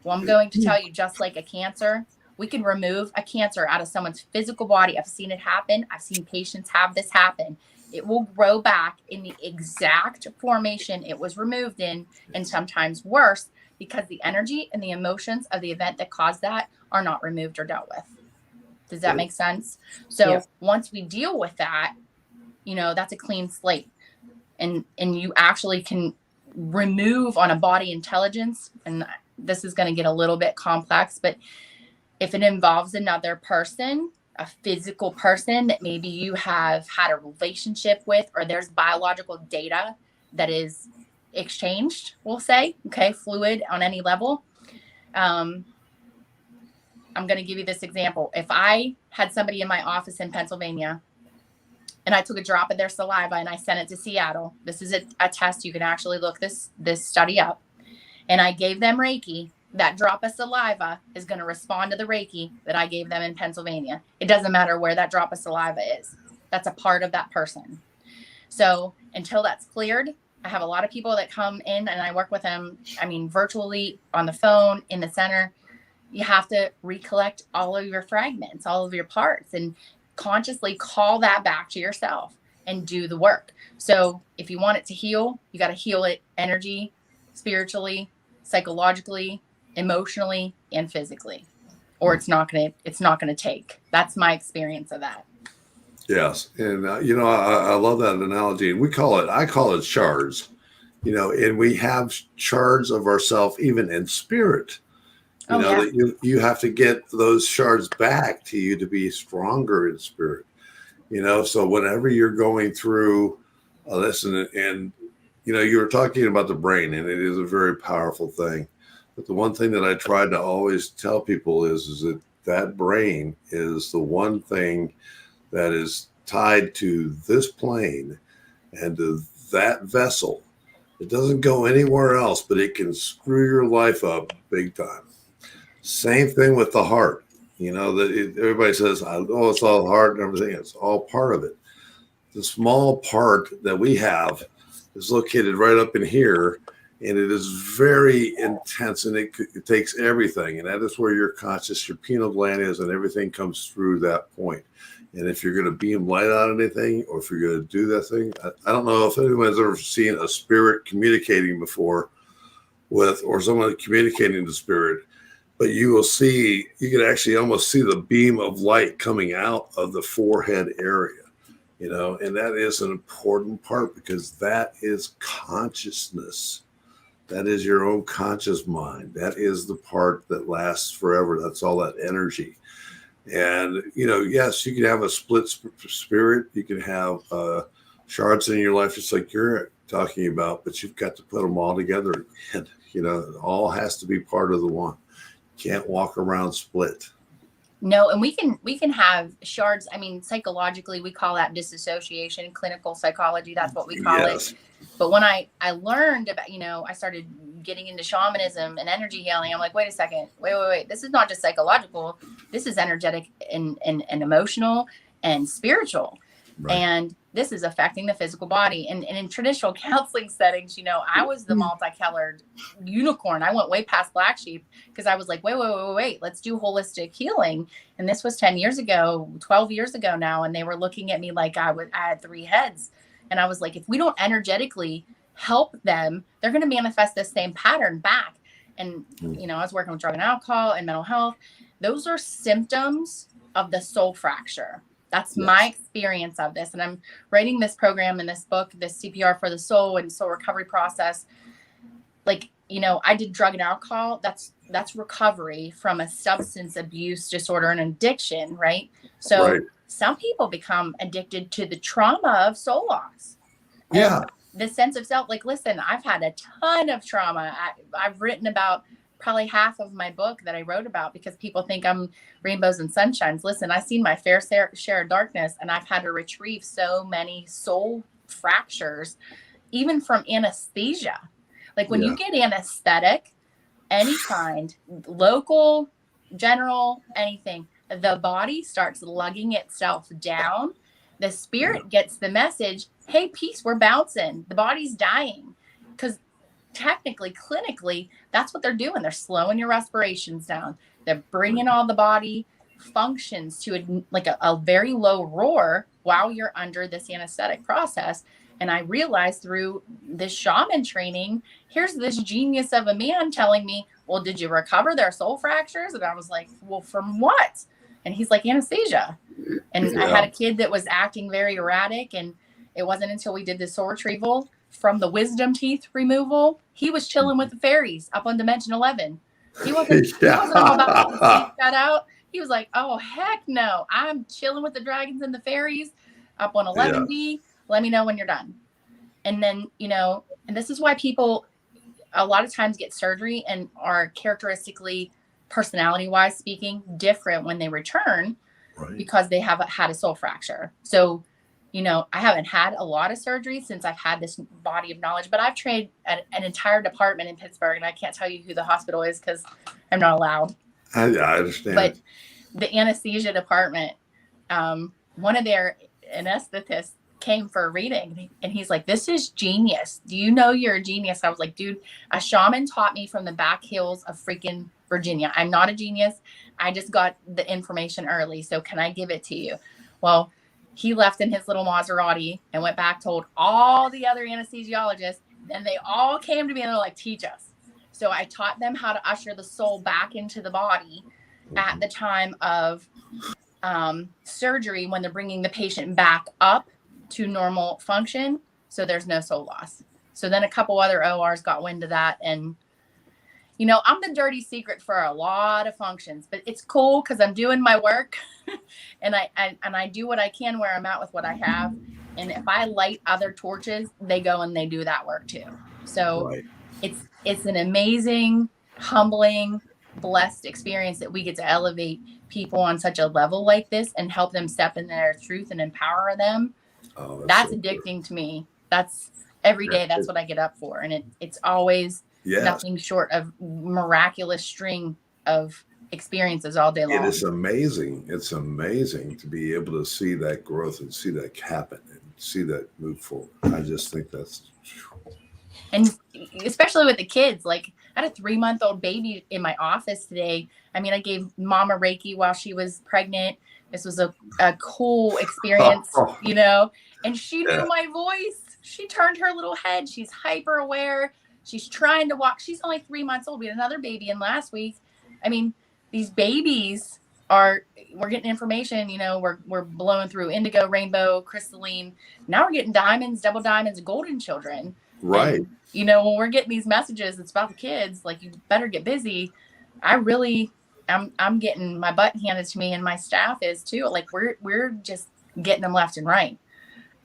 Well, I'm going to tell you, just like a cancer, we can remove a cancer out of someone's physical body. I've seen it happen. I've seen patients have this happen. It will grow back in the exact formation it was removed in, and sometimes worse, because the energy and the emotions of the event that caused that are not removed or dealt with. Does that make sense? So once we deal with that, that's a clean slate. And you actually can remove on a body intelligence, and this is going to get a little bit complex, but if it involves another person, a physical person that maybe you have had a relationship with, or there's biological data that is exchanged, we'll say, okay, fluid on any level. I'm going to give you this example. If I had somebody in my office in Pennsylvania and I took a drop of their saliva and I sent it to Seattle, this is a test. You can actually look this study up. And I gave them Reiki, that drop of saliva is going to respond to the Reiki that I gave them in Pennsylvania. It doesn't matter where that drop of saliva is. That's a part of that person. So until that's cleared, I have a lot of people that come in and I work with them, virtually, on the phone, in the center. You have to recollect all of your fragments, all of your parts, and consciously call that back to yourself and do the work. So if you want it to heal, you got to heal it energy, spiritually, psychologically, emotionally, and physically, or it's not going to take. That's my experience of that. Yes. And, I love that analogy. And I call it shards, and we have shards of ourselves, even in spirit, that you have to get those shards back to you to be stronger in spirit, so whenever you're going through this and you were talking about the brain, and it is a very powerful thing. But the one thing that I try to always tell people is that brain is the one thing that is tied to this plane and to that vessel It doesn't go anywhere else, but it can screw your life up big time. Same thing with the heart. You know, everybody says, oh, it's all heart and everything. It's all part of it. The small part that we have is located right up in here, and it is very intense, and it takes everything. And that is where your conscious, your pineal gland is, and everything comes through that point. And if you're going to beam light on anything, or if you're going to do that thing, I don't know if anyone's ever seen a spirit communicating before with, or someone communicating to spirit, but you will see, you can actually almost see the beam of light coming out of the forehead area, you know, and that is an important part because that is consciousness. That is your own conscious mind. That is the part that lasts forever. That's all that energy. And, you know, yes, you can have a split spirit. You can have shards in your life, just like you're talking about, but you've got to put them all together. And, you know, it all has to be part of the one. You can't walk around split. No, and we can have shards. I mean, psychologically, we call that disassociation, clinical psychology. That's what we call it. But when I learned about, you know, I started getting into shamanism and energy healing. I'm like, wait a second, wait. This is not just psychological. This is energetic and emotional and spiritual. Right. And this is affecting the physical body. And in traditional counseling settings, you know, I was the multicolored unicorn. I went way past black sheep because I was like, wait, let's do holistic healing. And this was 10 years ago, 12 years ago now. And they were looking at me like I had 3 heads. And I was like, if we don't energetically help them, they're going to manifest the same pattern back. And, you know, I was working with drug and alcohol and mental health. Those are symptoms of the soul fracture. That's my experience of this. And I'm writing this program in this book, this CPR for the soul and soul recovery process. Like, you know, I did drug and alcohol. That's recovery from a substance abuse disorder and addiction, right? So some people become addicted to the trauma of soul loss. Yeah. And the sense of self, like, listen, I've had a ton of trauma. I've written about probably half of my book that I wrote about because people think I'm rainbows and sunshines. Listen, I've seen my fair share of darkness, and I've had to retrieve so many soul fractures, even from anesthesia. Like when you get anesthetic, any kind, local, general, anything, the body starts lugging itself down. The spirit gets the message, hey, peace, we're bouncing. The body's dying. Because technically, clinically, that's what they're doing. They're slowing your respirations down. They're bringing all the body functions to a very low roar while you're under this anesthetic process. And I realized through this shaman training, here's this genius of a man telling me, well, did you recover their soul fractures? And I was like, well, from what? And he's like, anesthesia. And I had a kid that was acting very erratic. And it wasn't until we did the soul retrieval from the wisdom teeth removal, he was chilling with the fairies up on dimension 11. He wasn't all about the teeth cut out. He was like, oh, heck no. I'm chilling with the dragons and the fairies up on 11B. Let me know when you're done. And then, you know, and this is why people a lot of times get surgery and are characteristically, personality-wise speaking, different when they return because they have had a soul fracture. So, you know, I haven't had a lot of surgery since I've had this body of knowledge, but I've trained an entire department in Pittsburgh, and I can't tell you who the hospital is because I'm not allowed. I understand. But the anesthesia department, one of their anesthetists came for a reading, and he's like, this is genius. Do you know you're a genius? I was like, dude, a shaman taught me from the back hills of freaking Virginia. I'm not a genius. I just got the information early. So can I give it to you? Well, he left in his little Maserati and went back, told all the other anesthesiologists, and they all came to me and they're like, teach us. So I taught them how to usher the soul back into the body at the time of surgery when they're bringing the patient back up to normal function. So there's no soul loss. So then a couple other ORs got wind of that. And, you know, I'm the dirty secret for a lot of functions, but it's cool because I'm doing my work and I do what I can where I'm at with what I have. And if I light other torches, they go and they do that work too. So it's an amazing, humbling, blessed experience that we get to elevate people on such a level like this and help them step in their truth and empower them. Oh, that's addicting to me. every day. That's what I get up for. And it's always nothing short of miraculous string of experiences all day long. It is amazing. It's amazing to be able to see that growth and see that happen and see that move forward. I just think that's. And especially with the kids, like I had a 3-month-old baby in my office today. I mean, I gave Mama Reiki while she was pregnant. This was a cool experience, you know, and she knew my voice. She turned her little head. She's hyper aware. She's trying to walk. She's only 3 months old. We had another baby in last week. I mean, these babies we're getting information, you know, we're blowing through indigo, rainbow, crystalline. Now we're getting diamonds, double diamonds, golden children. Right. And, you know, when we're getting these messages, it's about the kids, like you better get busy. I'm getting my butt handed to me, and my staff is too. Like we're just getting them left and right.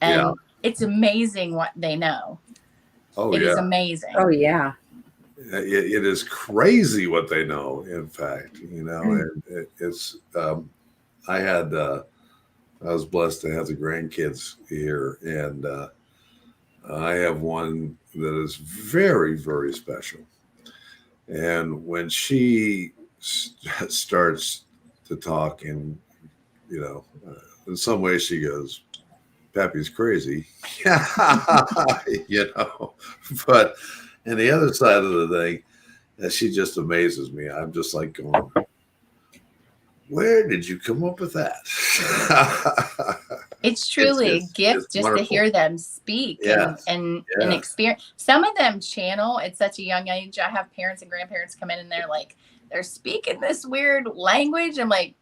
And it's amazing what they know. Oh, it is amazing. Oh, yeah. It is crazy what they know, in fact, you know, and it's, I was blessed to have the grandkids here, and I have one that is very, very special. And when she starts to talk, and, you know, in some ways she goes, Pappy's crazy, you know, but and the other side of the thing, she just amazes me. I'm just like going, where did you come up with that? It's truly a gift just to hear them speak and experience. Some of them channel at such a young age. I have parents and grandparents come in and they're speaking this weird language. I'm like,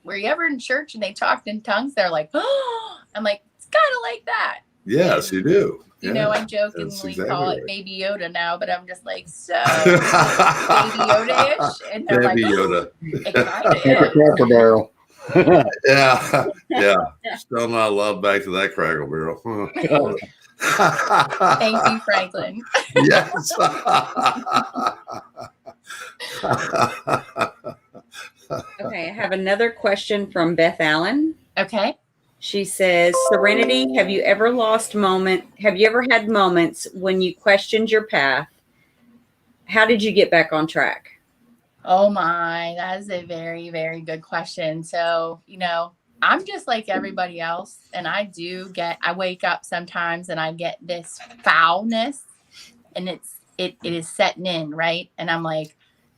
were you ever in church and they talked in tongues? They're like, oh, I'm like, it's kind of like that. Yes, you do. You know, I jokingly call it Baby Yoda now, but I'm just like, so Baby Yoda-ish. And they're Baby like, Yoda. excited. Cracker Barrel. Yeah. Still not love back to that Crackle Barrel. Thank you, Franklin. Yes. Okay, I have another question from Beth Allen. Okay. She says, Serenity, have you ever had moments when you questioned your path? How did you get back on track? Oh my, that is a very, very good question. So, you know, I'm just like everybody else, and I wake up sometimes and I get this foulness, and it is setting in, right? And I'm like,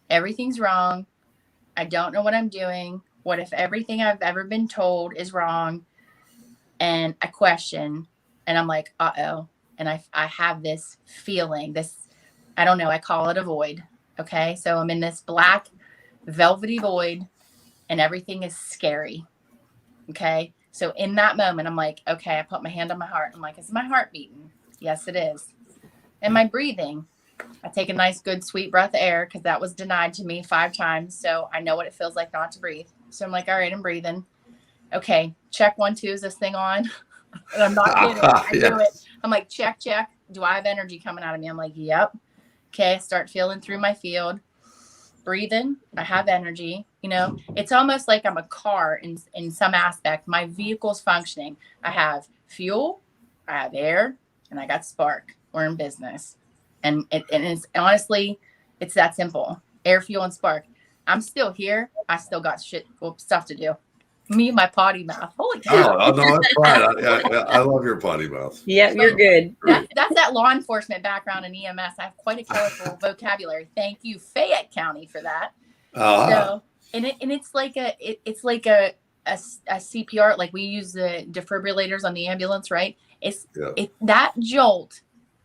everything's wrong. I don't know what I'm doing. What if everything I've ever been told is wrong? And I question, and I'm like, uh-oh. And I have this feeling, I don't know, I call it a void. Okay. So I'm in this black velvety void, and everything is scary. Okay. So in that moment, I'm like, okay, I put my hand on my heart. I'm like, is my heart beating? Yes, it is. Am I breathing? I take a nice, good, sweet breath of air, because that was denied to me 5 times. So I know what it feels like not to breathe. So I'm like, all right, I'm breathing. Okay, check 1, 2, is this thing on? And I'm not kidding. I do it. I'm like, check. Do I have energy coming out of me? I'm like, yep. Okay, I start feeling through my field. Breathing. I have energy. You know, it's almost like I'm a car in some aspect. My vehicle's functioning. I have fuel, I have air, and I got spark. We're in business. And it's honestly, it's that simple. Air, fuel, and spark. I'm still here. I still got stuff to do. Me and my potty mouth. Holy cow. Oh, no, that's fine. I love your potty mouth. Yep, you're good. That's that law enforcement background in EMS. I have quite a colorful vocabulary. Thank you, Fayette County, for that. So, it's like a CPR. Like we use the defibrillators on the ambulance, right? That jolt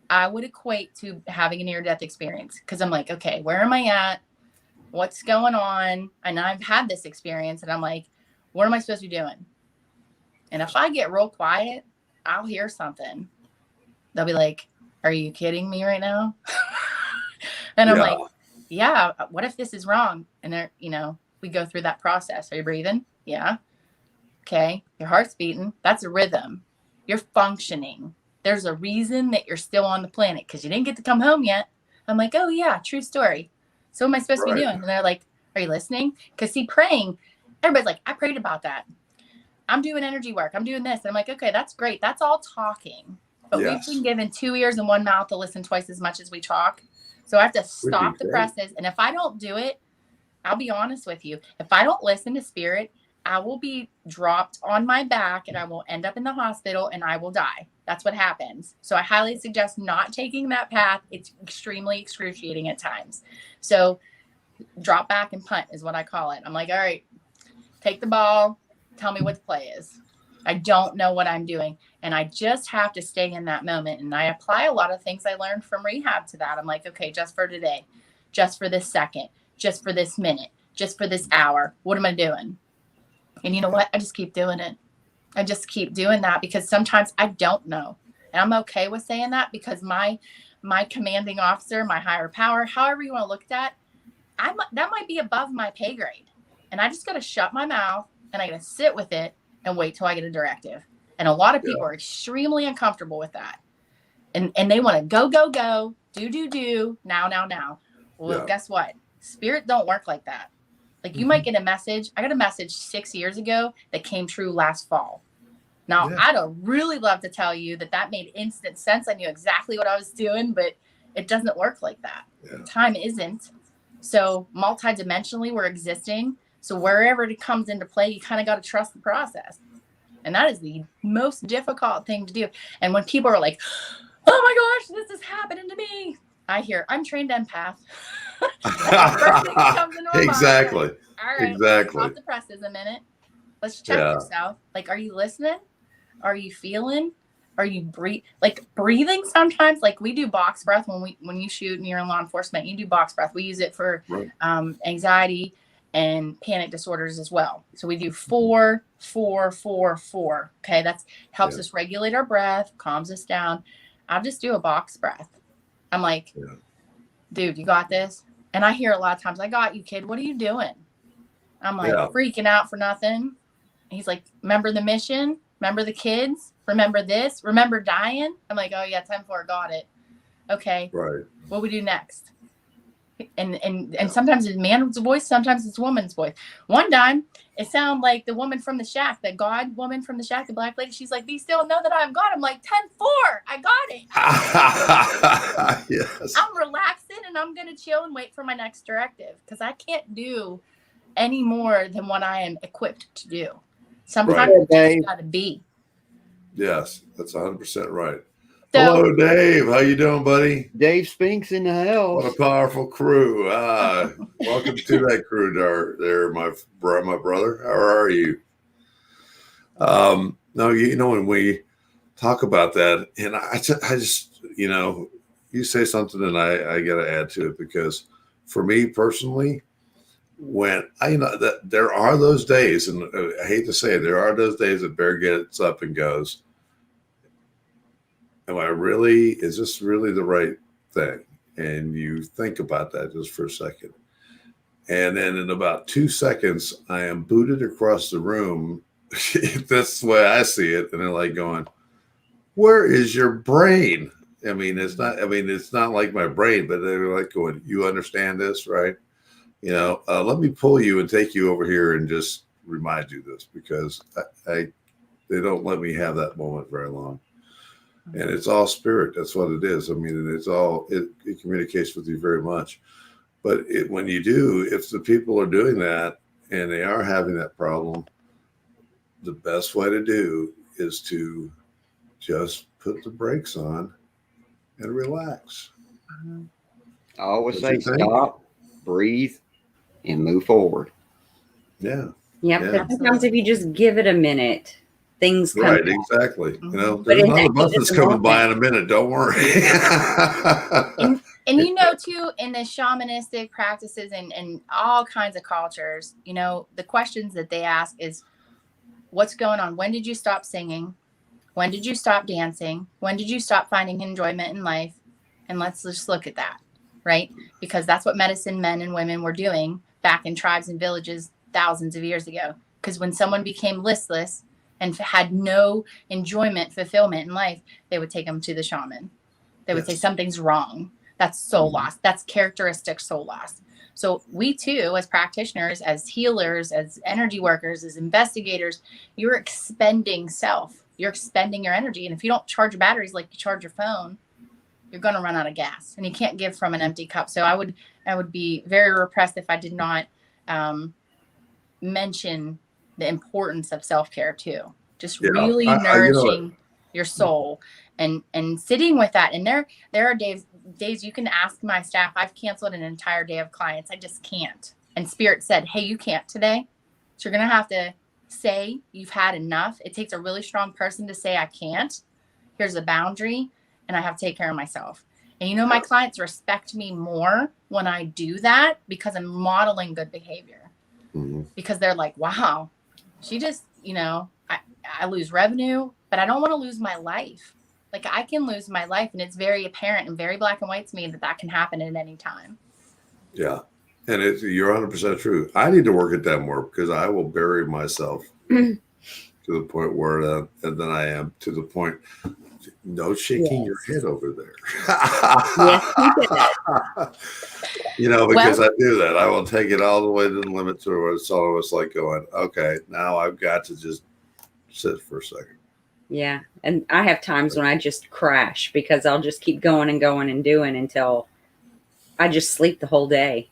I would equate to having a near-death experience, because I'm like, okay, where am I at? What's going on? And I've had this experience, and I'm like, what am I supposed to be doing? And if I get real quiet, I'll hear something. They'll be like, are you kidding me right now? And I'm like, yeah, what if this is wrong? And they're, you know, we go through that process. Are you breathing? Yeah. Okay. Your heart's beating. That's a rhythm. You're functioning. There's a reason that you're still on the planet, because you didn't get to come home yet. I'm like, oh yeah, true story. So what am I supposed to be doing? And they're like, are you listening? Because see, praying, everybody's like, I prayed about that. I'm doing energy work. I'm doing this. And I'm like, okay, that's great. That's all talking. But Yes. we've been given 2 ears and 1 mouth to listen twice as much as we talk. So I have to stop the presses. And if I don't do it, I'll be honest with you. If I don't listen to spirit, I will be dropped on my back and I will end up in the hospital and I will die. That's what happens. So I highly suggest not taking that path. It's extremely excruciating at times. So drop back and punt is what I call it. I'm like, all right, take the ball. Tell me what the play is. I don't know what I'm doing. And I just have to stay in that moment. And I apply a lot of things I learned from rehab to that. I'm like, okay, just for today, just for this second, just for this minute, just for this hour, what am I doing? And you know what? I just keep doing it. I just keep doing that because sometimes I don't know. And I'm okay with saying that because my commanding officer, my higher power, however you want to look at that, that might be above my pay grade. And I just got to shut my mouth and I got to sit with it and wait till I get a directive. And a lot of people are extremely uncomfortable with that. And they want to go, do, now. Well, guess what? Spirit don't work like that. Like you might get a message. I got a message 6 years ago that came true last fall. Now, I'd really love to tell you that made instant sense. I knew exactly what I was doing, but it doesn't work like that. Yeah. Time isn't. So multidimensionally, we're existing. So wherever it comes into play, you kind of got to trust the process. And that is the most difficult thing to do. And when people are like, oh my gosh, this is happening to me, I hear, I'm trained empath. First thing that comes into my exactly. mind. All right, exactly. Off the presses a minute. Let's check yourself. Like, are you listening? Are you feeling? Are you breathing sometimes? Like we do box breath when you shoot and you're in law enforcement, you do box breath. We use it for anxiety and panic disorders as well. So we do 4, 4, 4, 4. Okay. That helps us regulate our breath, calms us down. I'll just do a box breath. I'm like, dude, you got this. And I hear a lot of times, I got you, kid. What are you doing? I'm like freaking out for nothing. And he's like, remember the mission? Remember the kids? Remember this? Remember dying? I'm like, oh yeah, 10-4, got it. Okay. Right. What we do next? And sometimes it's man's voice, sometimes it's woman's voice. One time, it sounded like the woman from the shack, the God woman from the shack, the black lady. She's like, "Be still, know that I am God." I'm like, 10-4, I got it. Yes. I'm relaxing and I'm gonna chill and wait for my next directive because I can't do any more than what I am equipped to do. Sometimes it's just gotta be. Yes, that's 100% right. So, hello, Dave. How you doing, buddy? Dave Spinks in the house. What a powerful crew. Welcome to that crew there, my brother. How are you? No, you know, when we talk about that, and I just, you know, you say something and I got to add to it because for me personally, when I know that there are those days, and I hate to say it, there are those days that Bear gets up and goes, is this really the right thing? And you think about that just for a second. And then in about 2 seconds, I am booted across the room. That's the way I see it. And they're like going, where is your brain? It's not like my brain, but they're like going, you understand this, right? You know, let me pull you and take you over here and just remind you this because they don't let me have that moment very long. And it's all spirit. That's what it is. It communicates with you very much. But when you do, if the people are doing that and they are having that problem, the best way to do is to just put the brakes on and relax. I always say stop, breathe, and move forward. Yeah. Yep. Yeah. Sometimes if you just give it a minute, things come right, exactly. You know, there's another bus that's coming by in a minute. Don't worry. and you know, too, in the shamanistic practices and all kinds of cultures, you know, the questions that they ask is, what's going on? When did you stop singing? When did you stop dancing? When did you stop finding enjoyment in life? And let's just look at that, right? Because that's what medicine men and women were doing back in tribes and villages thousands of years ago. Because when someone became listless and had no enjoyment, fulfillment in life, they would take them to the shaman. They would say something's wrong. That's soul loss. That's characteristic soul loss. So we too, as practitioners, as healers, as energy workers, as investigators, you're expending self. you're expending your energy. And if you don't charge your batteries like you charge your phone, you're going to run out of gas, and you can't give from an empty cup. So I would be very repressed if I did not mention the importance of self-care too. Just really nourishing your soul and sitting with that. And there are days you can ask my staff. I've canceled an entire day of clients. I just can't. And Spirit said, hey, you can't today. So you're going to have to say you've had enough. It takes a really strong person to say, I can't. Here's a boundary, and I have to take care of myself. And my clients respect me more when I do that because I'm modeling good behavior. Mm-hmm. Because they're like, wow, she just, I lose revenue, but I don't want to lose my life. Like, I can lose my life, and it's very apparent and very black and white to me that can happen at any time. Yeah. And you're 100% true. I need to work at that more because I will bury myself to the point where, and then I am to the point, no shaking your head over there. Because I do that. I will take it all the way to the limit to where it's almost like going, okay, now I've got to just sit for a second. Yeah. And I have times when I just crash because I'll just keep going and going and doing until I just sleep the whole day.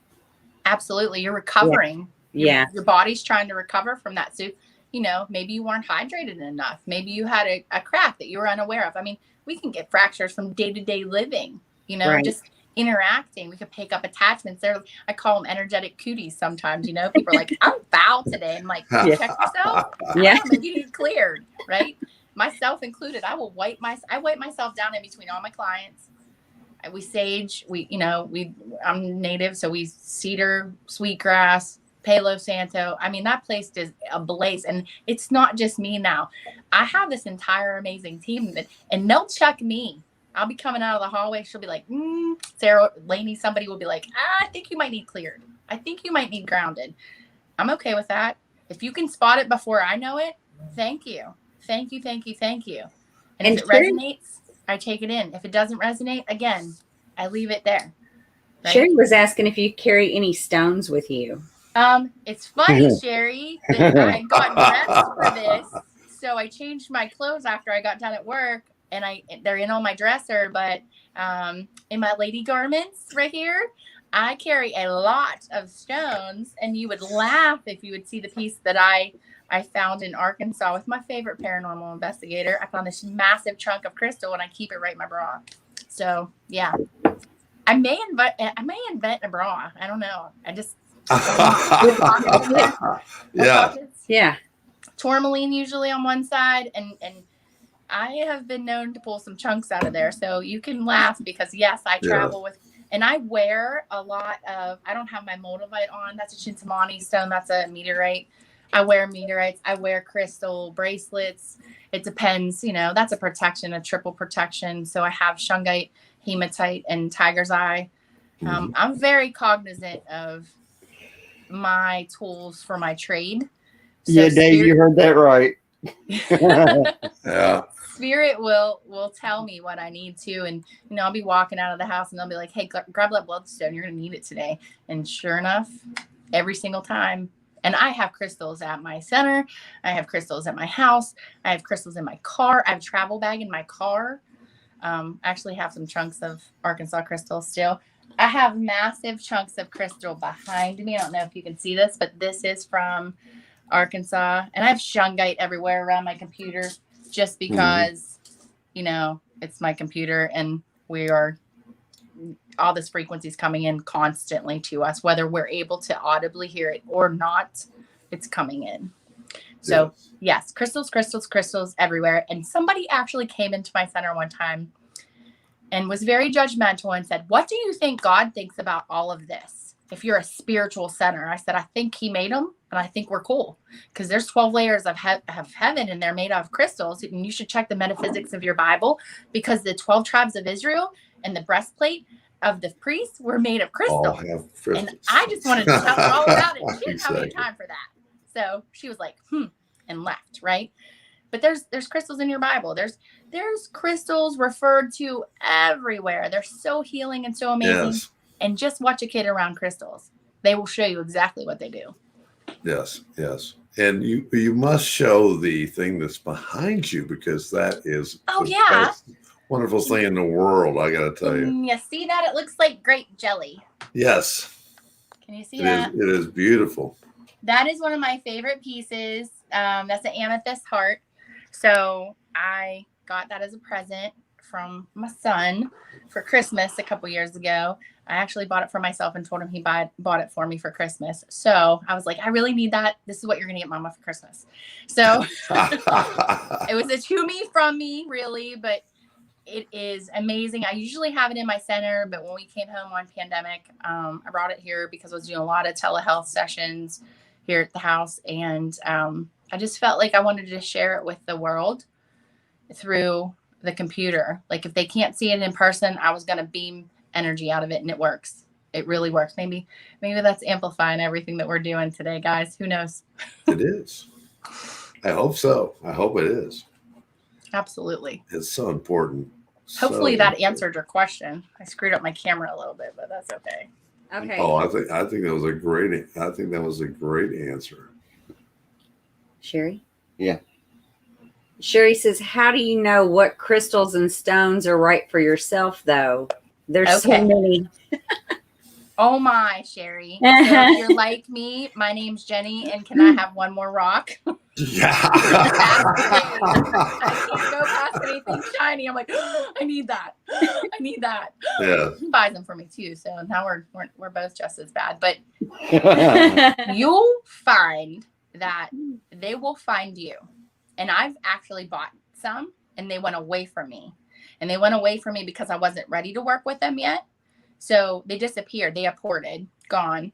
Absolutely. You're recovering. Yeah. Your body's trying to recover from that. So, maybe you weren't hydrated enough. Maybe you had a crack that you were unaware of. I mean, we can get fractures from day-to-day living, right. Just interacting. We could pick up attachments. I call them energetic cooties sometimes, people are like, I'm foul today. I'm like, check yourself. Yeah. Maybe you need cleared, right? Myself included. I wipe myself down in between all my clients. We sage, I'm native, so we cedar, sweetgrass, Palo Santo. I mean, that place is ablaze, and it's not just me now. I have this entire amazing team, and they'll check me. I'll be coming out of the hallway. She'll be like, Sarah, Lainey, somebody will be like, I think you might need cleared. I think you might need grounded. I'm okay with that. If you can spot it before I know it, thank you. Thank you, thank you, thank you. And if it resonates, I take it in. If it doesn't resonate, again, I leave it there. Right? Sherry was asking if you carry any stones with you. It's funny, Sherry, that I got dressed for this. So I changed my clothes after I got done at work, and they're in on my dresser, but in my lady garments right here, I carry a lot of stones, and you would laugh if you would see the piece that I found in Arkansas with my favorite paranormal investigator. I found this massive chunk of crystal, and I keep it right in my bra. So yeah, I may invent a bra. I don't know. I just yeah. Tourmaline usually on one side, and I have been known to pull some chunks out of there. So you can laugh because yes, I travel with, and I wear a lot of. I don't have my moldavite on. That's a Chintamani stone. That's a meteorite. I wear meteorites. I wear crystal bracelets. It depends, that's a protection, a triple protection. So I have shungite, hematite, and tiger's eye. I'm very cognizant of my tools for my trade. So yeah, Dave, you heard that right. Yeah. Spirit will tell me what I need to. And, I'll be walking out of the house and they'll be like, hey, grab that bloodstone. You're going to need it today. And sure enough, every single time. And I have crystals at my center. I have crystals at my house. I have crystals in my car. I have a travel bag in my car. I actually have some chunks of Arkansas crystal still. I have massive chunks of crystal behind me. I don't know if you can see this, but this is from Arkansas. And I have shungite everywhere around my computer just because, it's my computer and all this frequency is coming in constantly to us, whether we're able to audibly hear it or not, it's coming in. So yes, crystals everywhere. And somebody actually came into my center one time and was very judgmental and said, what do you think God thinks about all of this? If you're a spiritual center, I said, I think he made them and I think we're cool because there's 12 layers of heaven and they're made out of crystals. And you should check the metaphysics of your Bible because the 12 tribes of Israel and the breastplate of the priests were made of crystal. And I just wanted to tell her all about it. She didn't have any time for that. So she was like, and left, right? But there's crystals in your Bible. There's crystals referred to everywhere. They're so healing and so amazing. Yes. And just watch a kid around crystals. They will show you exactly what they do. Yes. And you must show the thing that's behind you, because that is Oh, the yeah. best, wonderful thing in the world. I got to tell you. Can you see that? It looks like grape jelly. Yes, Can you see it that? is. It is beautiful. That is one of my favorite pieces. That's an amethyst heart. So I got that as a present from my son for Christmas a couple years ago. I actually bought it for myself and told him he bought it for me for Christmas. So I was like, I really need that. This is what you're going to get Mama for Christmas. So it was a to me from me, really, but it is amazing. I usually have it in my center, but when we came home on pandemic, I brought it here because I was doing a lot of telehealth sessions here at the house. And I just felt like I wanted to share it with the world through the computer. Like if they can't see it in person, I was going to beam energy out of it, and it works. It really works. Maybe that's amplifying everything that we're doing today, guys. Who knows? It is. I hope so. I hope it is. Absolutely. It's so important. Hopefully that answered your question. I screwed up my camera a little bit, but that's okay. Okay. Oh, I think that was a great. I think that was a great answer. Sherry? Yeah. Sherry says, how do you know what crystals and stones are right for yourself, though? There's so Okay. many. Oh my, Sherry. So if you're like me, my name's Jenny, and can I have one more rock? Yeah. I can't go past anything shiny. I'm like, I need that. I need that. Yeah. He buys them for me too. So now we're both just as bad. But you'll find that they will find you. And I've actually bought some, and they went away from me. And they went away from me because I wasn't ready to work with them yet. So they disappeared. They aborted, gone,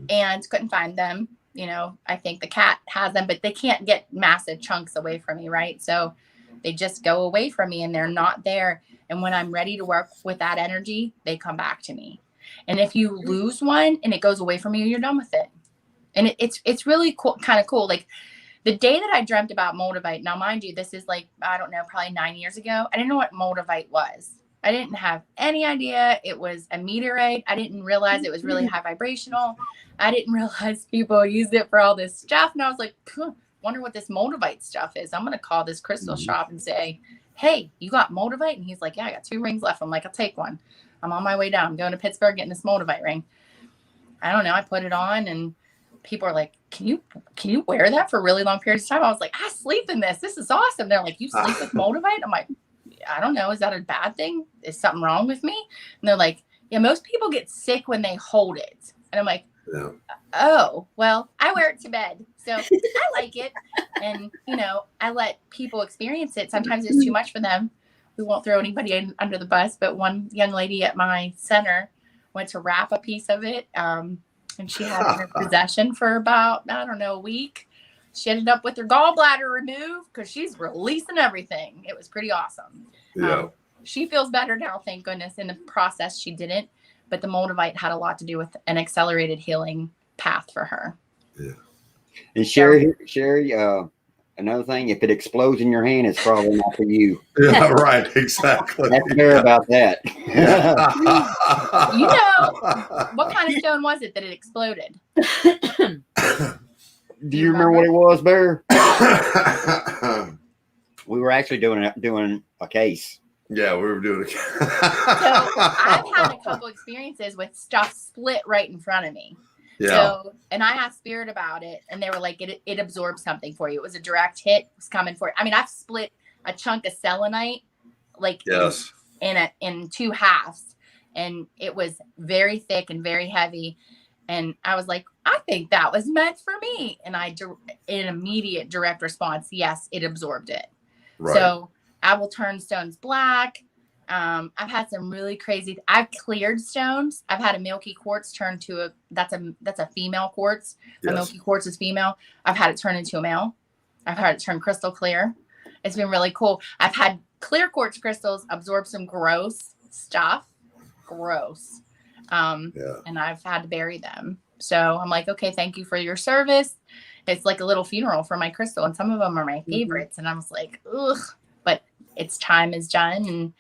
and couldn't find them. You know, I think the cat has them, but they can't get massive chunks away from me, right? So they just go away from me, and they're not there. And when I'm ready to work with that energy, they come back to me. And if you lose one and it goes away from you, you're done with it. And it's really cool, kind of cool. Like the day that I dreamt about Moldavite, now mind you, this is like, I don't know, probably 9 years ago. I didn't know what Moldavite was. I didn't have any idea it was a meteorite. I didn't realize it was really high vibrational. I didn't realize people used it for all this stuff. And I was like, wonder what this Moldavite stuff is. I'm going to call this crystal shop and say, hey, you got Moldavite? And he's like, yeah, I got 2 rings left. I'm like, I'll take one. I'm on my way down. I'm going to Pittsburgh getting this Moldavite ring. I don't know. I put it on, and people are like, can you wear that for really long periods of time? I was like, I sleep in this. This is awesome. They're like, you sleep with Moldavite? I'm like, I don't know. Is that a bad thing? Is something wrong with me? And they're like, yeah, most people get sick when they hold it. And I'm like, Yeah. oh, well, I wear it to bed. So I like it. And, you know, I let people experience it. Sometimes it's too much for them. We won't throw anybody under the bus. But one young lady at my center went to wrap a piece of it. And she had it in her possession for about, I don't know, a week. She ended up with her gallbladder removed because she's releasing everything. It was pretty awesome. Yeah. She feels better now, thank goodness. In the process, she didn't. But the Moldavite had a lot to do with an accelerated healing path for her. Yeah. And Sherry, another thing, if it explodes in your hand, it's probably not for you. Yeah, right. Exactly. That's fair about that. You know, what kind of stone was it that it exploded? Do you remember what it was, Bear? We were actually doing a case. Yeah, we were doing it. So I've had a couple experiences with stuff split right in front of me. Yeah. So, and I asked Spirit about it, and they were like, it absorbed something for you. It was a direct hit. It was coming for it. I mean, I've split a chunk of selenite, like Yes. in 2 halves, and it was very thick and very heavy. And I was like, I think that was meant for me. And an immediate direct response, yes, it absorbed it. Right. So I will turn stones black. I've had some really crazy. I've cleared stones. I've had a milky quartz turn to that's a female quartz. Yes. A milky quartz is female. I've had it turn into a male. I've had it turn crystal clear. It's been really cool. I've had clear quartz crystals absorb some gross stuff. Gross. Yeah. And I've had to bury them. So I'm like, okay, thank you for your service. It's like a little funeral for my crystal. And some of them are my favorites. And I was like, ugh, but its time is done. And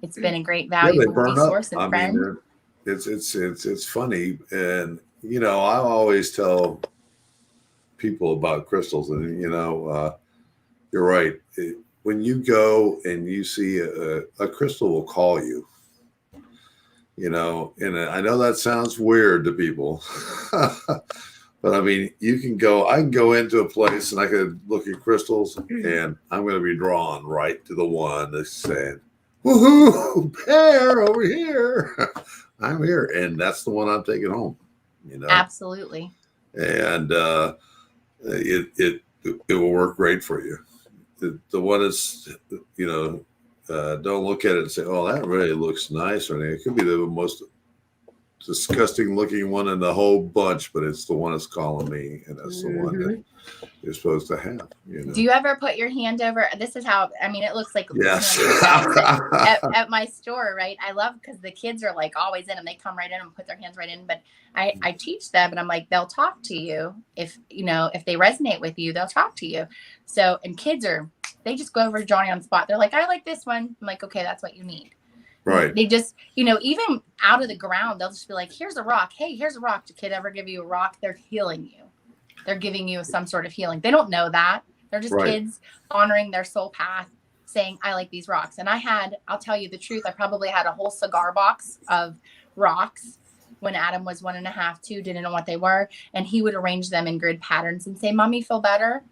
it's been a great valuable resource and friend. Mean, it's funny. And, you know, I always tell people about crystals, and you're right. When you go and you see a crystal will call you, and I know that sounds weird to people, but I mean, I can go into a place and I could look at crystals and I'm going to be drawn right to the one that's saying, woohoo, pair over here. I'm here. And that's the one I'm taking home, Absolutely. And it will work great for you. The one is, don't look at it and say, oh, that really looks nice. Or anything. It could be the most disgusting looking one in the whole bunch, but it's the one that's calling me, and that's the one that you're supposed to have. Do you ever put your hand over? This is how, it looks like yes. at my store, right? I love because the kids are like always in them. They come right in and put their hands right in. But I teach them, and I'm like, they'll talk to you if they resonate with you, they'll talk to you. So, and kids they just go over to Johnny on the spot. They're like, I like this one. I'm like, okay, that's what you need. Right. They just, even out of the ground, they'll just be like, here's a rock. Hey, here's a rock. Did a kid ever give you a rock? They're healing you. They're giving you some sort of healing. They don't know that. They're just kids honoring their soul path, saying, I like these rocks. And I'll tell you the truth, I probably had a whole cigar box of rocks when Adam was 1.5, 2, didn't know what they were. And he would arrange them in grid patterns and say, Mommy, feel better?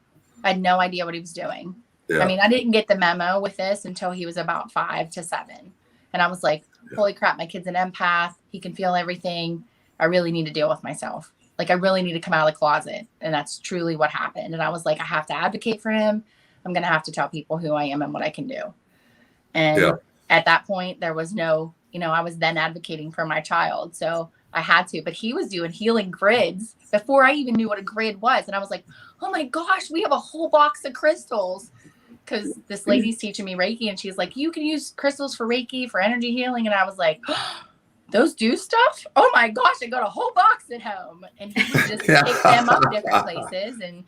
I had no idea what he was doing. Yeah. I didn't get the memo with this until he was about 5 to 7. And I was like, holy crap, my kid's an empath. He can feel everything. I really need to deal with myself. Like, I really need to come out of the closet. And that's truly what happened. And I was like, I have to advocate for him. I'm going to have to tell people who I am and what I can do. And at that point, there was no, I was then advocating for my child. So I had to. But he was doing healing grids before I even knew what a grid was. And I was like, oh, my gosh, we have a whole box of crystals. Because this lady's teaching me Reiki, and she's like, you can use crystals for Reiki, for energy healing. And I was like, oh, those do stuff? Oh my gosh, I got a whole box at home. And he would just pick them up different places. And,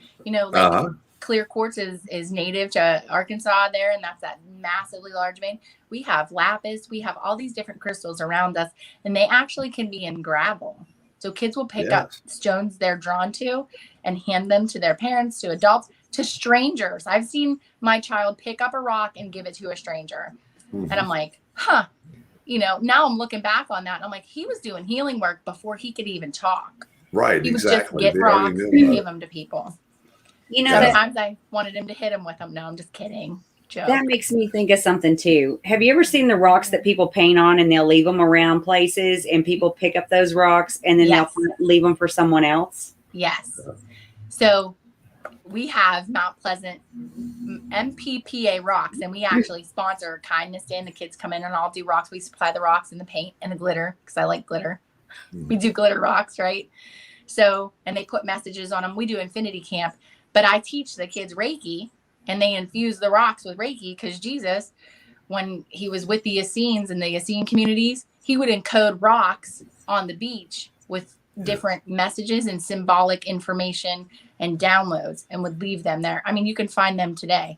clear quartz is native to Arkansas there, and that's that massively large vein. We have lapis. We have all these different crystals around us, and they actually can be in gravel. So kids will pick up stones they're drawn to and hand them to their parents, to adults, to strangers. I've seen my child pick up a rock and give it to a stranger. Mm-hmm. And I'm like, now I'm looking back on that. And I'm like, he was doing healing work before he could even talk. Right. He was just get rocks and give them to people. Sometimes I wanted him to hit him with them. No, I'm just kidding. Joke. That makes me think of something too. Have you ever seen the rocks that people paint on and they'll leave them around places and people pick up those rocks and then they'll leave them for someone else? Yes. So we have Mount Pleasant MPPA rocks, and we actually sponsor Kindness Day, and the kids come in and I'll do rocks. We supply the rocks and the paint and the glitter because I like glitter. We do glitter rocks, right? So, and they put messages on them. We do Infinity Camp, but I teach the kids Reiki, and they infuse the rocks with Reiki because Jesus, when he was with the Essenes and the Essene communities, he would encode rocks on the beach with different messages and symbolic information and downloads, and would leave them there. You can find them today.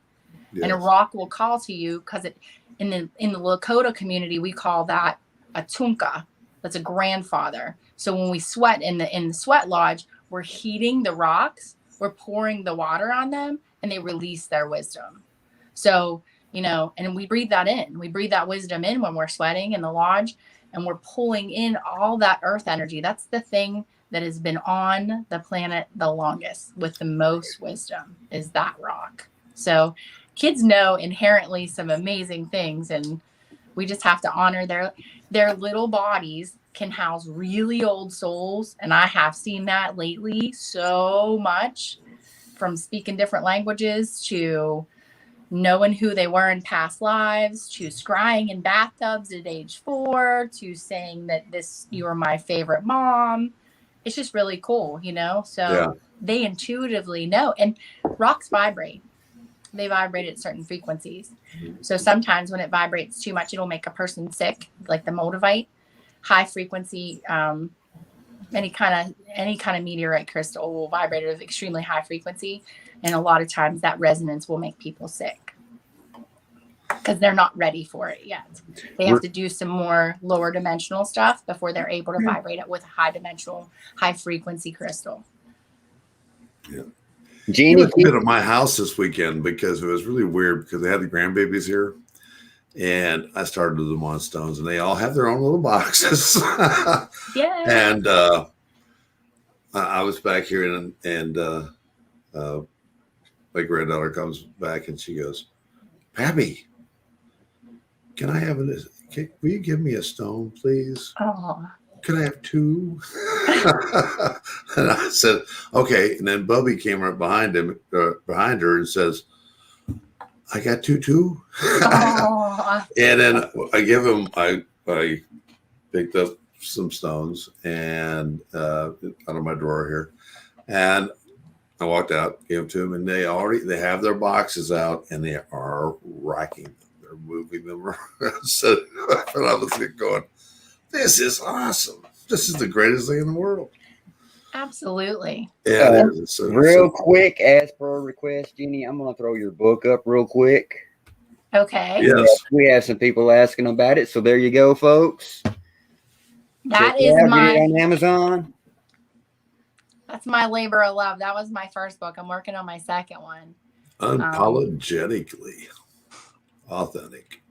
Yes. And a rock will call to you because in the Lakota community, we call that a tunka. That's a grandfather. So when we sweat in the sweat lodge, we're heating the rocks, we're pouring the water on them, and they release their wisdom. So, and we breathe that in. We breathe that wisdom in when we're sweating in the lodge, and we're pulling in all that earth energy. That's the thing that has been on the planet the longest with the most wisdom, is that rock. So kids know inherently some amazing things, and we just have to honor their little bodies can house really old souls. And I have seen that lately so much, from speaking different languages to knowing who they were in past lives, to scrying in bathtubs at age 4, to saying that you were my favorite mom. It's just really cool, So they intuitively know. And rocks vibrate. They vibrate at certain frequencies. So sometimes when it vibrates too much, it'll make a person sick, like the moldavite. High frequency, any kind of meteorite crystal will vibrate at an extremely high frequency. And a lot of times that resonance will make people sick because they're not ready for it yet. They have to do some more lower dimensional stuff before they're able to vibrate it with a high dimensional, high frequency crystal. Yeah. He Jenny, must have been at my house this weekend because it was really weird because they had the grandbabies here. And I started them on stones, and they all have their own little boxes. Yeah. And I was back here, and my granddaughter comes back, and she goes, "Pappy, can I have will you give me a stone, please? Oh. Could I have two?" And I said, "Okay." And then Bubby came right behind her, and says, "I got two too." Oh. And then I picked up some stones and out of my drawer here, and I walked out, gave them to them, and they have their boxes out, and they are racking them. They're moving them around. So I was going, "This is awesome. This is the greatest thing in the world." Absolutely. Yeah, it is. real quick, as per request, Jenny, I'm going to throw your book up real quick. Okay. Yes. We have some people asking about it, so there you go, folks. That Check it is out, get it my on Amazon. that's my labor of love. That was my first book. I'm working on my second one. Unapologetically authentic.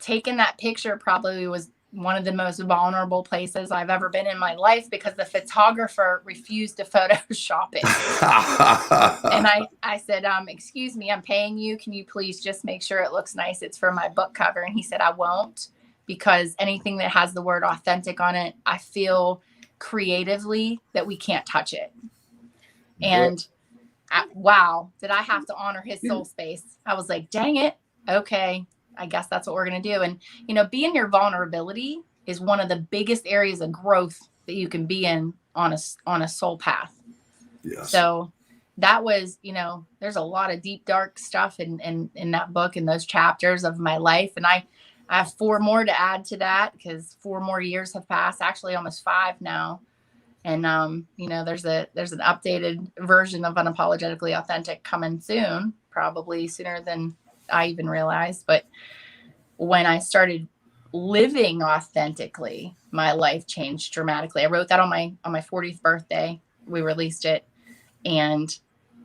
Taking that picture probably was one of the most vulnerable places I've ever been in my life because the photographer refused to Photoshop it. And I said, "Excuse me, I'm paying you. Can you please just make sure it looks nice? It's for my book cover." And he said, "I won't, because anything that has the word authentic on it, I feel creatively that we can't touch it." And wow, did I have to honor his soul space? I was like, dang it. Okay, I guess that's what we're going to do. And, being your vulnerability is one of the biggest areas of growth that you can be in on a soul path. Yes. So that was, there's a lot of deep, dark stuff in that book and those chapters of my life. And I have 4 more to add to that because 4 more years have passed, actually almost 5 now. And, there's an updated version of Unapologetically Authentic coming soon, probably sooner than I even realized. But when I started living authentically, my life changed dramatically. I wrote that on my 40th birthday. We released it, and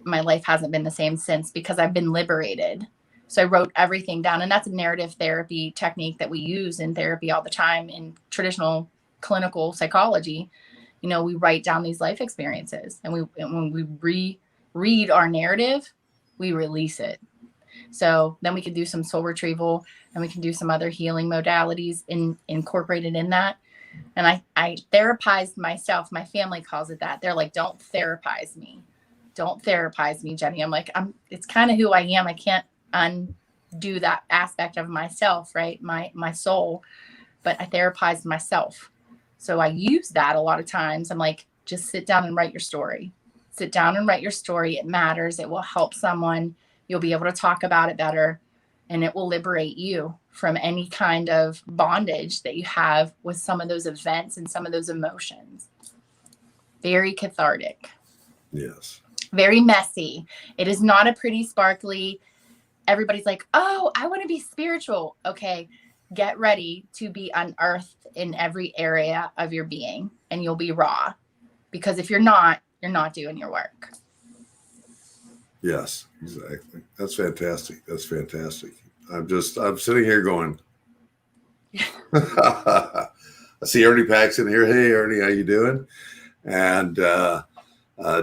my life hasn't been the same since because I've been liberated. So I wrote everything down, and that's a narrative therapy technique that we use in therapy all the time in traditional clinical psychology. We write down these life experiences, and when we reread our narrative, we release it. So then we can do some soul retrieval, and we can do some other healing modalities incorporated in that. And I therapized myself. My family calls it that. They're like, "Don't therapize me. Don't therapize me, Jenny." I'm like, it's kind of who I am. I can't undo that aspect of myself, right? My soul, but I therapized myself. So I use that a lot of times. I'm like, just sit down and write your story. Sit down and write your story. It matters. It will help someone. You'll be able to talk about it better, and it will liberate you from any kind of bondage that you have with some of those events and some of those emotions. Very cathartic. Yes. Very messy. It is not a pretty, sparkly, everybody's like, "Oh, I want to be spiritual." Okay. Get ready to be unearthed in every area of your being, and you'll be raw, because if you're not doing your work. Yes, exactly. That's fantastic. That's fantastic. I'm sitting here going, I see Ernie Paxton here. "Hey, Ernie, how you doing?" And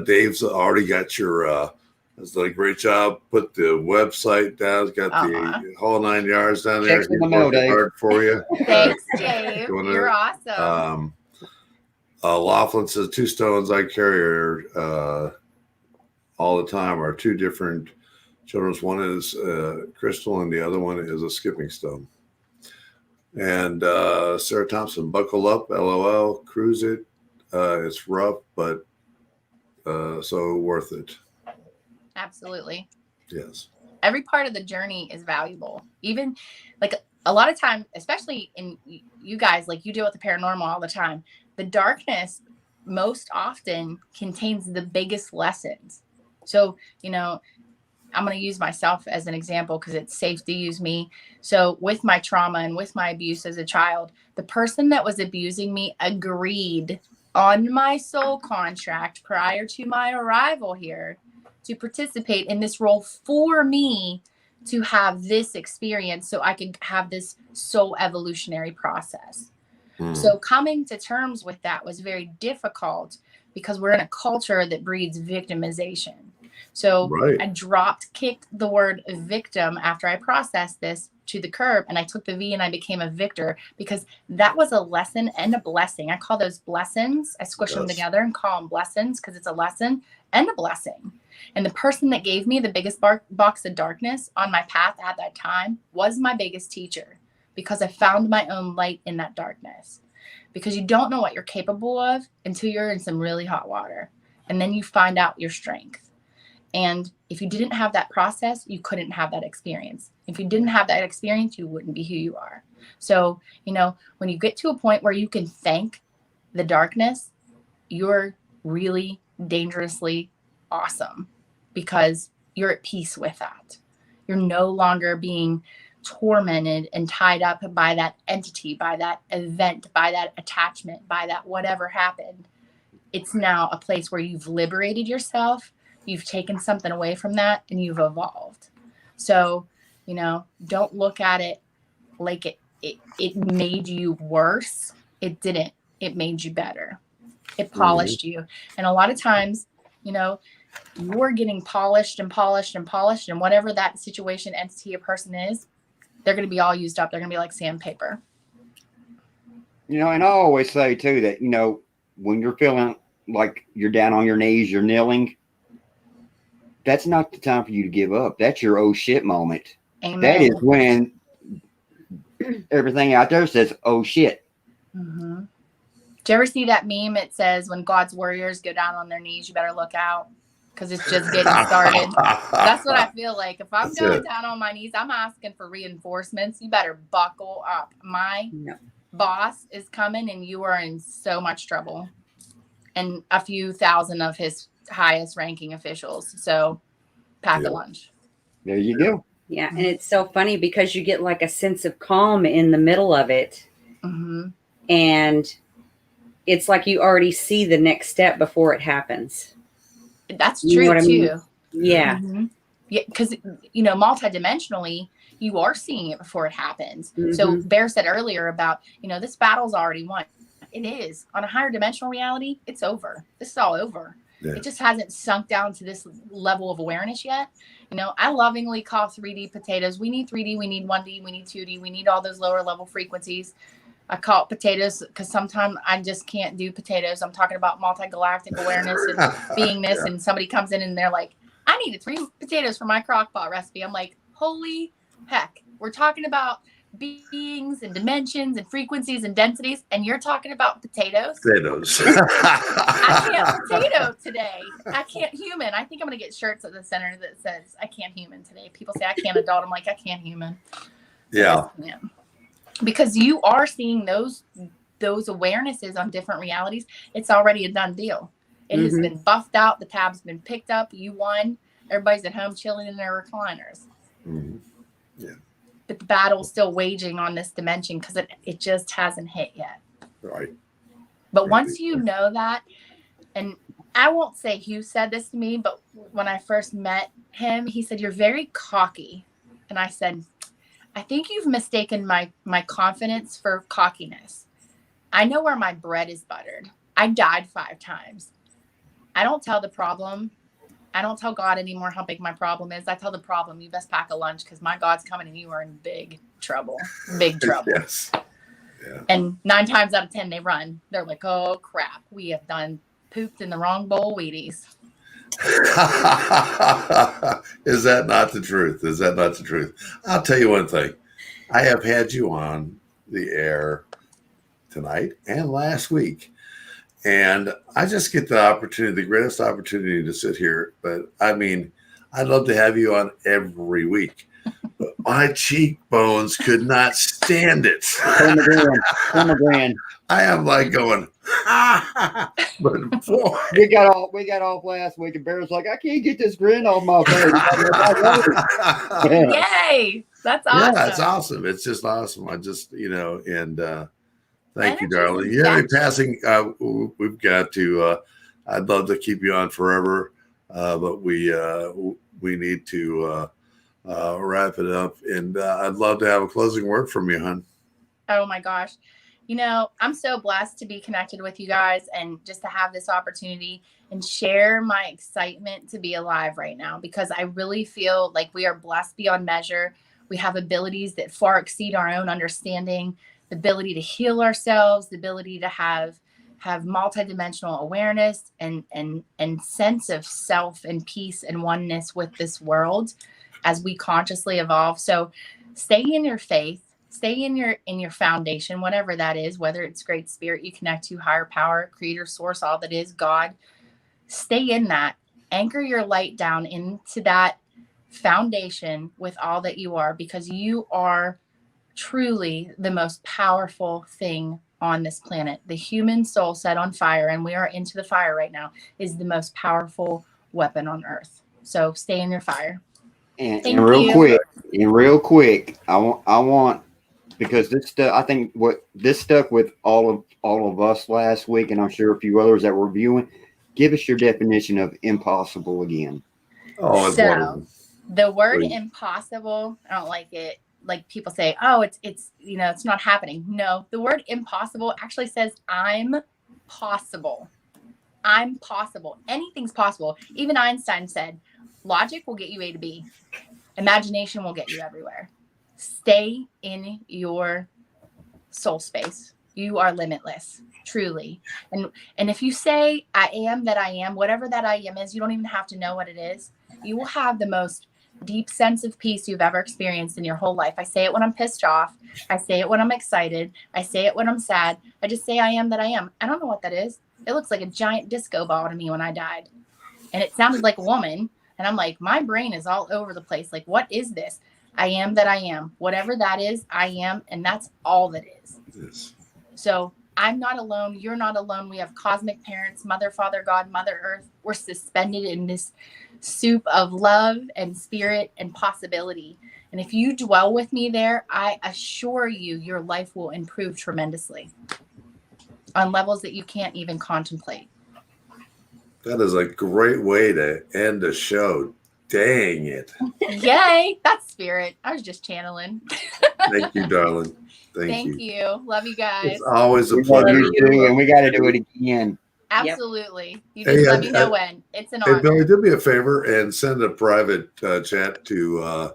Dave's already got your, it's like, "Great job. Put the website down. It's got the whole 9 yards down there. Checks in the mail, Dave. Hard for you." Thanks, Dave. You're awesome. Laughlin says, "2 stones I carry all the time are 2 different children's. One is crystal, and the other one is a skipping stone." And Sarah Thompson, "Buckle up, LOL, cruise it. It's rough, but so worth it." Absolutely. Yes. Every part of the journey is valuable. Even like a lot of time, especially in you guys, like you deal with the paranormal all the time, the darkness most often contains the biggest lessons. So, I'm going to use myself as an example because it's safe to use me. So with my trauma and with my abuse as a child, the person that was abusing me agreed on my soul contract prior to my arrival here to participate in this role for me to have this experience so I could have this soul evolutionary process. So coming to terms with that was very difficult because we're in a culture that breeds victimization. So I kicked the word victim after I processed this to the curb, and I took the V and I became a victor, because that was a lesson and a blessing. I call those blessings. I squish them together and call them blessings because it's a lesson and a blessing. And the person that gave me the biggest box of darkness on my path at that time was my biggest teacher, because I found my own light in that darkness. Because you don't know what you're capable of until you're in some really hot water, and then you find out your strength. And if you didn't have that process, you couldn't have that experience. If you didn't have that experience, you wouldn't be who you are. So, you know, when you get to a point where you can thank the darkness, you're really dangerously awesome, because you're at peace with that. You're no longer being tormented and tied up by that entity, by that event, by that attachment, by that whatever happened. It's now a place where you've liberated yourself, you've taken something away from that, and you've evolved. So, you know, don't look at it like it made you worse. It didn't. It made you better. It polished you. And a lot of times, you know, you're getting polished and polished and polished, and whatever that situation, entity, or person is, they're going to be all used up. They're going to be like sandpaper. You know, and I always say too that, you know, when you're feeling like you're down on your knees, you're kneeling, that's not the time for you to give up. That's your oh shit moment. Amen. That is when everything out there says, oh shit. Mm-hmm. Do you ever see that meme? It says, when God's warriors go down on their knees, you better look out, because it's just getting started. That's what I feel like. If I'm going down on my knees, I'm asking for reinforcements. You better buckle up. My boss is coming, and you are in so much trouble. And a few thousand of his highest ranking officials. So pack a lunch. There you go. Yeah. And it's so funny because you get like a sense of calm in the middle of it. Mm-hmm. And it's like you already see the next step before it happens. That's true, too. I mean? Yeah. Mm-hmm. Yeah, because, you know, multidimensionally, you are seeing it before it happens. Mm-hmm. So Bear said earlier about, you know, this battle's already won. It is. On a higher dimensional reality, it's over. This is all over. Yeah. It just hasn't sunk down to this level of awareness yet. You know, I lovingly call 3D potatoes. We need 3D, we need 1D, we need 2D, we need all those lower level frequencies. I call it potatoes because sometimes I just can't do potatoes. I'm talking about multi-galactic awareness and beingness. And somebody comes in and they're like, I needed 3 potatoes for my crock pot recipe. I'm like, holy heck. We're talking about beings and dimensions and frequencies and densities, and you're talking about potatoes? Potatoes. I can't potato today. I can't human. I think I'm going to get shirts at the center that says, I can't human today. People say I can't adult. I'm like, I can't human. Yeah. Because you are seeing those awarenesses on different realities. It's already a done deal. It has been buffed out. The tab's been picked up. You won. Everybody's at home chilling in their recliners. Mm-hmm. Yeah. But the battle's still waging on this dimension because it just hasn't hit yet. Right. But once you know that, and I won't say who said this to me, but when I first met him, he said, you're very cocky. And I said, I think you've mistaken my confidence for cockiness. I know where my bread is buttered. I died 5 times. I don't tell the problem. I don't tell God anymore how big my problem is. I tell the problem, you best pack a lunch because my God's coming and you are in big trouble. Big trouble. Yes. Yeah. And 9 times out of 10, they run. They're like, oh, crap. We have pooped in the wrong bowl Wheaties. Is that not the truth? Is that not the truth? I'll tell you one thing. I have had you on the air tonight and last week. And I just get the greatest opportunity to sit here. But I mean, I'd love to have you on every week. But my cheekbones could not stand it. Pomegranate. I am like going, but boy. We got off last week, and Bear's like, I can't get this grin off my face. Yay! That's awesome. Yeah, it's awesome. It's just awesome. I just, and Thank you, Energy's darling. Yeah, infectious. passing. We've got to. I'd love to keep you on forever, but we need to wrap it up. And I'd love to have a closing word from you, hon. Oh my gosh. I'm so blessed to be connected with you guys and just to have this opportunity and share my excitement to be alive right now, because I really feel like we are blessed beyond measure. We have abilities that far exceed our own understanding, the ability to heal ourselves, the ability to have multidimensional awareness and sense of self and peace and oneness with this world as we consciously evolve. So stay in your faith. Stay in your foundation, whatever that is, whether it's great spirit you connect to, higher power, creator, source, all that is God. Stay in that. Anchor your light down into that foundation with all that you are, because you are truly the most powerful thing on this planet. The human soul set on fire, and we are into the fire right now, is the most powerful weapon on earth. So stay in your fire. And Thank real you. quick, I want because this stuff, I think what this stuck with all of us last week, and I'm sure a few others that were viewing. Give us your definition of impossible again. Oh, it's So wonderful. the word Please. impossible, I don't like it. Like people say, oh, it's it's not happening. No, the word impossible actually says I'm possible. I'm possible. Anything's possible. Even Einstein said, logic will get you A to B. Imagination will get you everywhere. Stay in your soul space. You are limitless, truly. And if you say I am that I am, whatever that I am is, you don't even have to know what it is. You will have the most deep sense of peace you've ever experienced in your whole life. I say it when I'm pissed off. I say it when I'm excited. I say it when I'm sad. I just say I am that I am. I don't know what that is. It looks like a giant disco ball to me when I died. And it sounded like a woman. And I'm like, my brain is all over the place. Like, what is this? I am that I am. Whatever that is, I am. And that's all that is. Yes. So I'm not alone. You're not alone. We have cosmic parents, Mother, Father, God, Mother Earth. We're suspended in this soup of love and spirit and possibility. And if you dwell with me there, I assure you, your life will improve tremendously on levels that you can't even contemplate. That is a great way to end the show. Dang it. Yay. That's spirit. I was just channeling. Thank you, darling. Thank you. Love you guys. It's always a We love pleasure. you too, and we got to do it again. Absolutely. You Hey, just let me know when. It's an Hey, honor. Billy, do me a favor and send a private chat to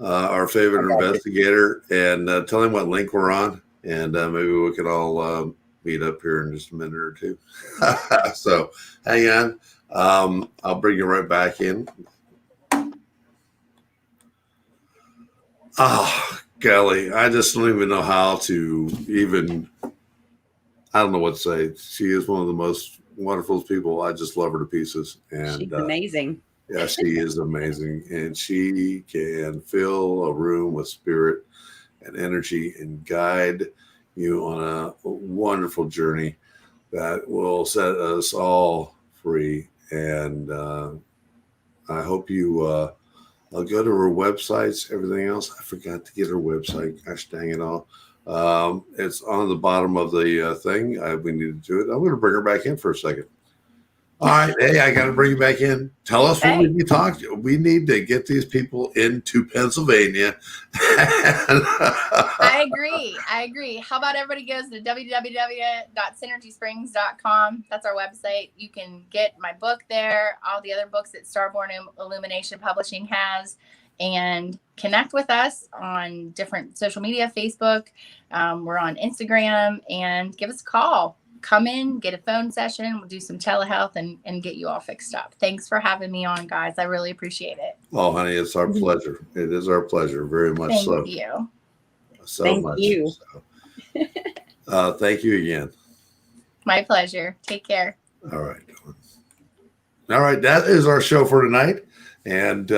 our favorite investigator and tell him what link we're on. And maybe we can all meet up here in just a minute or two. So hang on. I'll bring you right back in. Oh, golly. I just don't even know how to even, I don't know what to say. She is one of the most wonderful people. I just love her to pieces. And She's amazing. yeah, she is amazing. And she can fill a room with spirit and energy and guide you on a wonderful journey that will set us all free. And I hope you I'll go to her websites, everything else. I forgot to get her website. Gosh dang it all. It's on the bottom of the thing. We need to do it. I'm going to bring her back in for a second. All right. Hey, I got to bring you back in. Tell us what we need to talk to. We need to get these people into Pennsylvania. I agree. How about everybody goes to www.synergysprings.com. That's our website. You can get my book there, all the other books that Starborn Illumination Publishing has, and connect with us on different social media, Facebook. We're on Instagram, and give us a call. Come in, get a phone session. We'll do some telehealth and get you all fixed up. Thanks for having me on, guys. I really appreciate it. Oh, honey, it's our pleasure. It is our pleasure. Very much so. Thank you. Thank you. So, thank you again. My pleasure. Take care. All right. All right. That is our show for tonight. And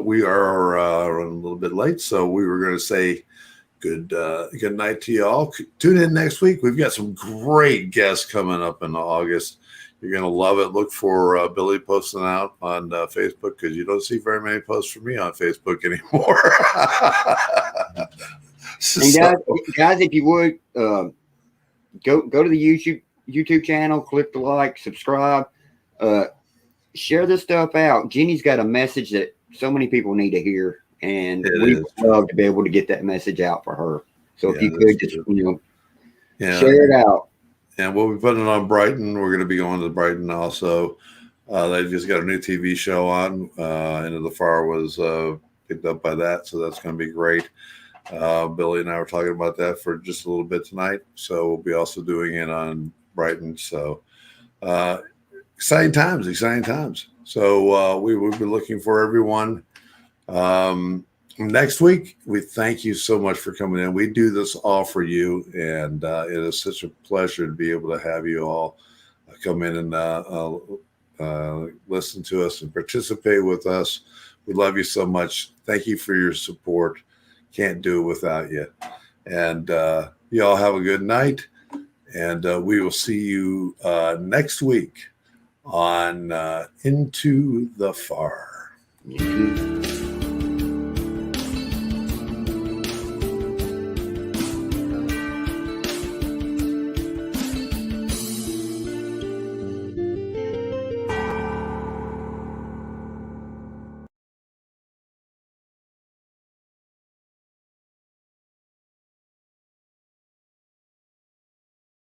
we are running a little bit late. So we were going to say good night to you all. Tune in next week. We've got some great guests coming up in August. You're going to love it. Look for Billy posting out on Facebook, because you don't see very many posts from me on Facebook anymore. And guys, if you would, go to the YouTube channel, click the like, subscribe, share this stuff out. Jenny's got a message that so many people need to hear, and we would love to be able to get that message out for her. So if you could just share it out. And we'll be putting it on Brighton. We're going to be going to Brighton also. They just got a new TV show on. Into the Far was picked up by that, so that's going to be great. Billy and I were talking about that for just a little bit tonight. So we'll be also doing it on Brighton. So exciting times. So we will be looking for everyone. Next week, we thank you so much for coming in. We do this all for you, and it is such a pleasure to be able to have you all come in and listen to us and participate with us. We love you so much. Thank you for your support. Can't do it without you. And you all have a good night, and we will see you next week on Into the Far.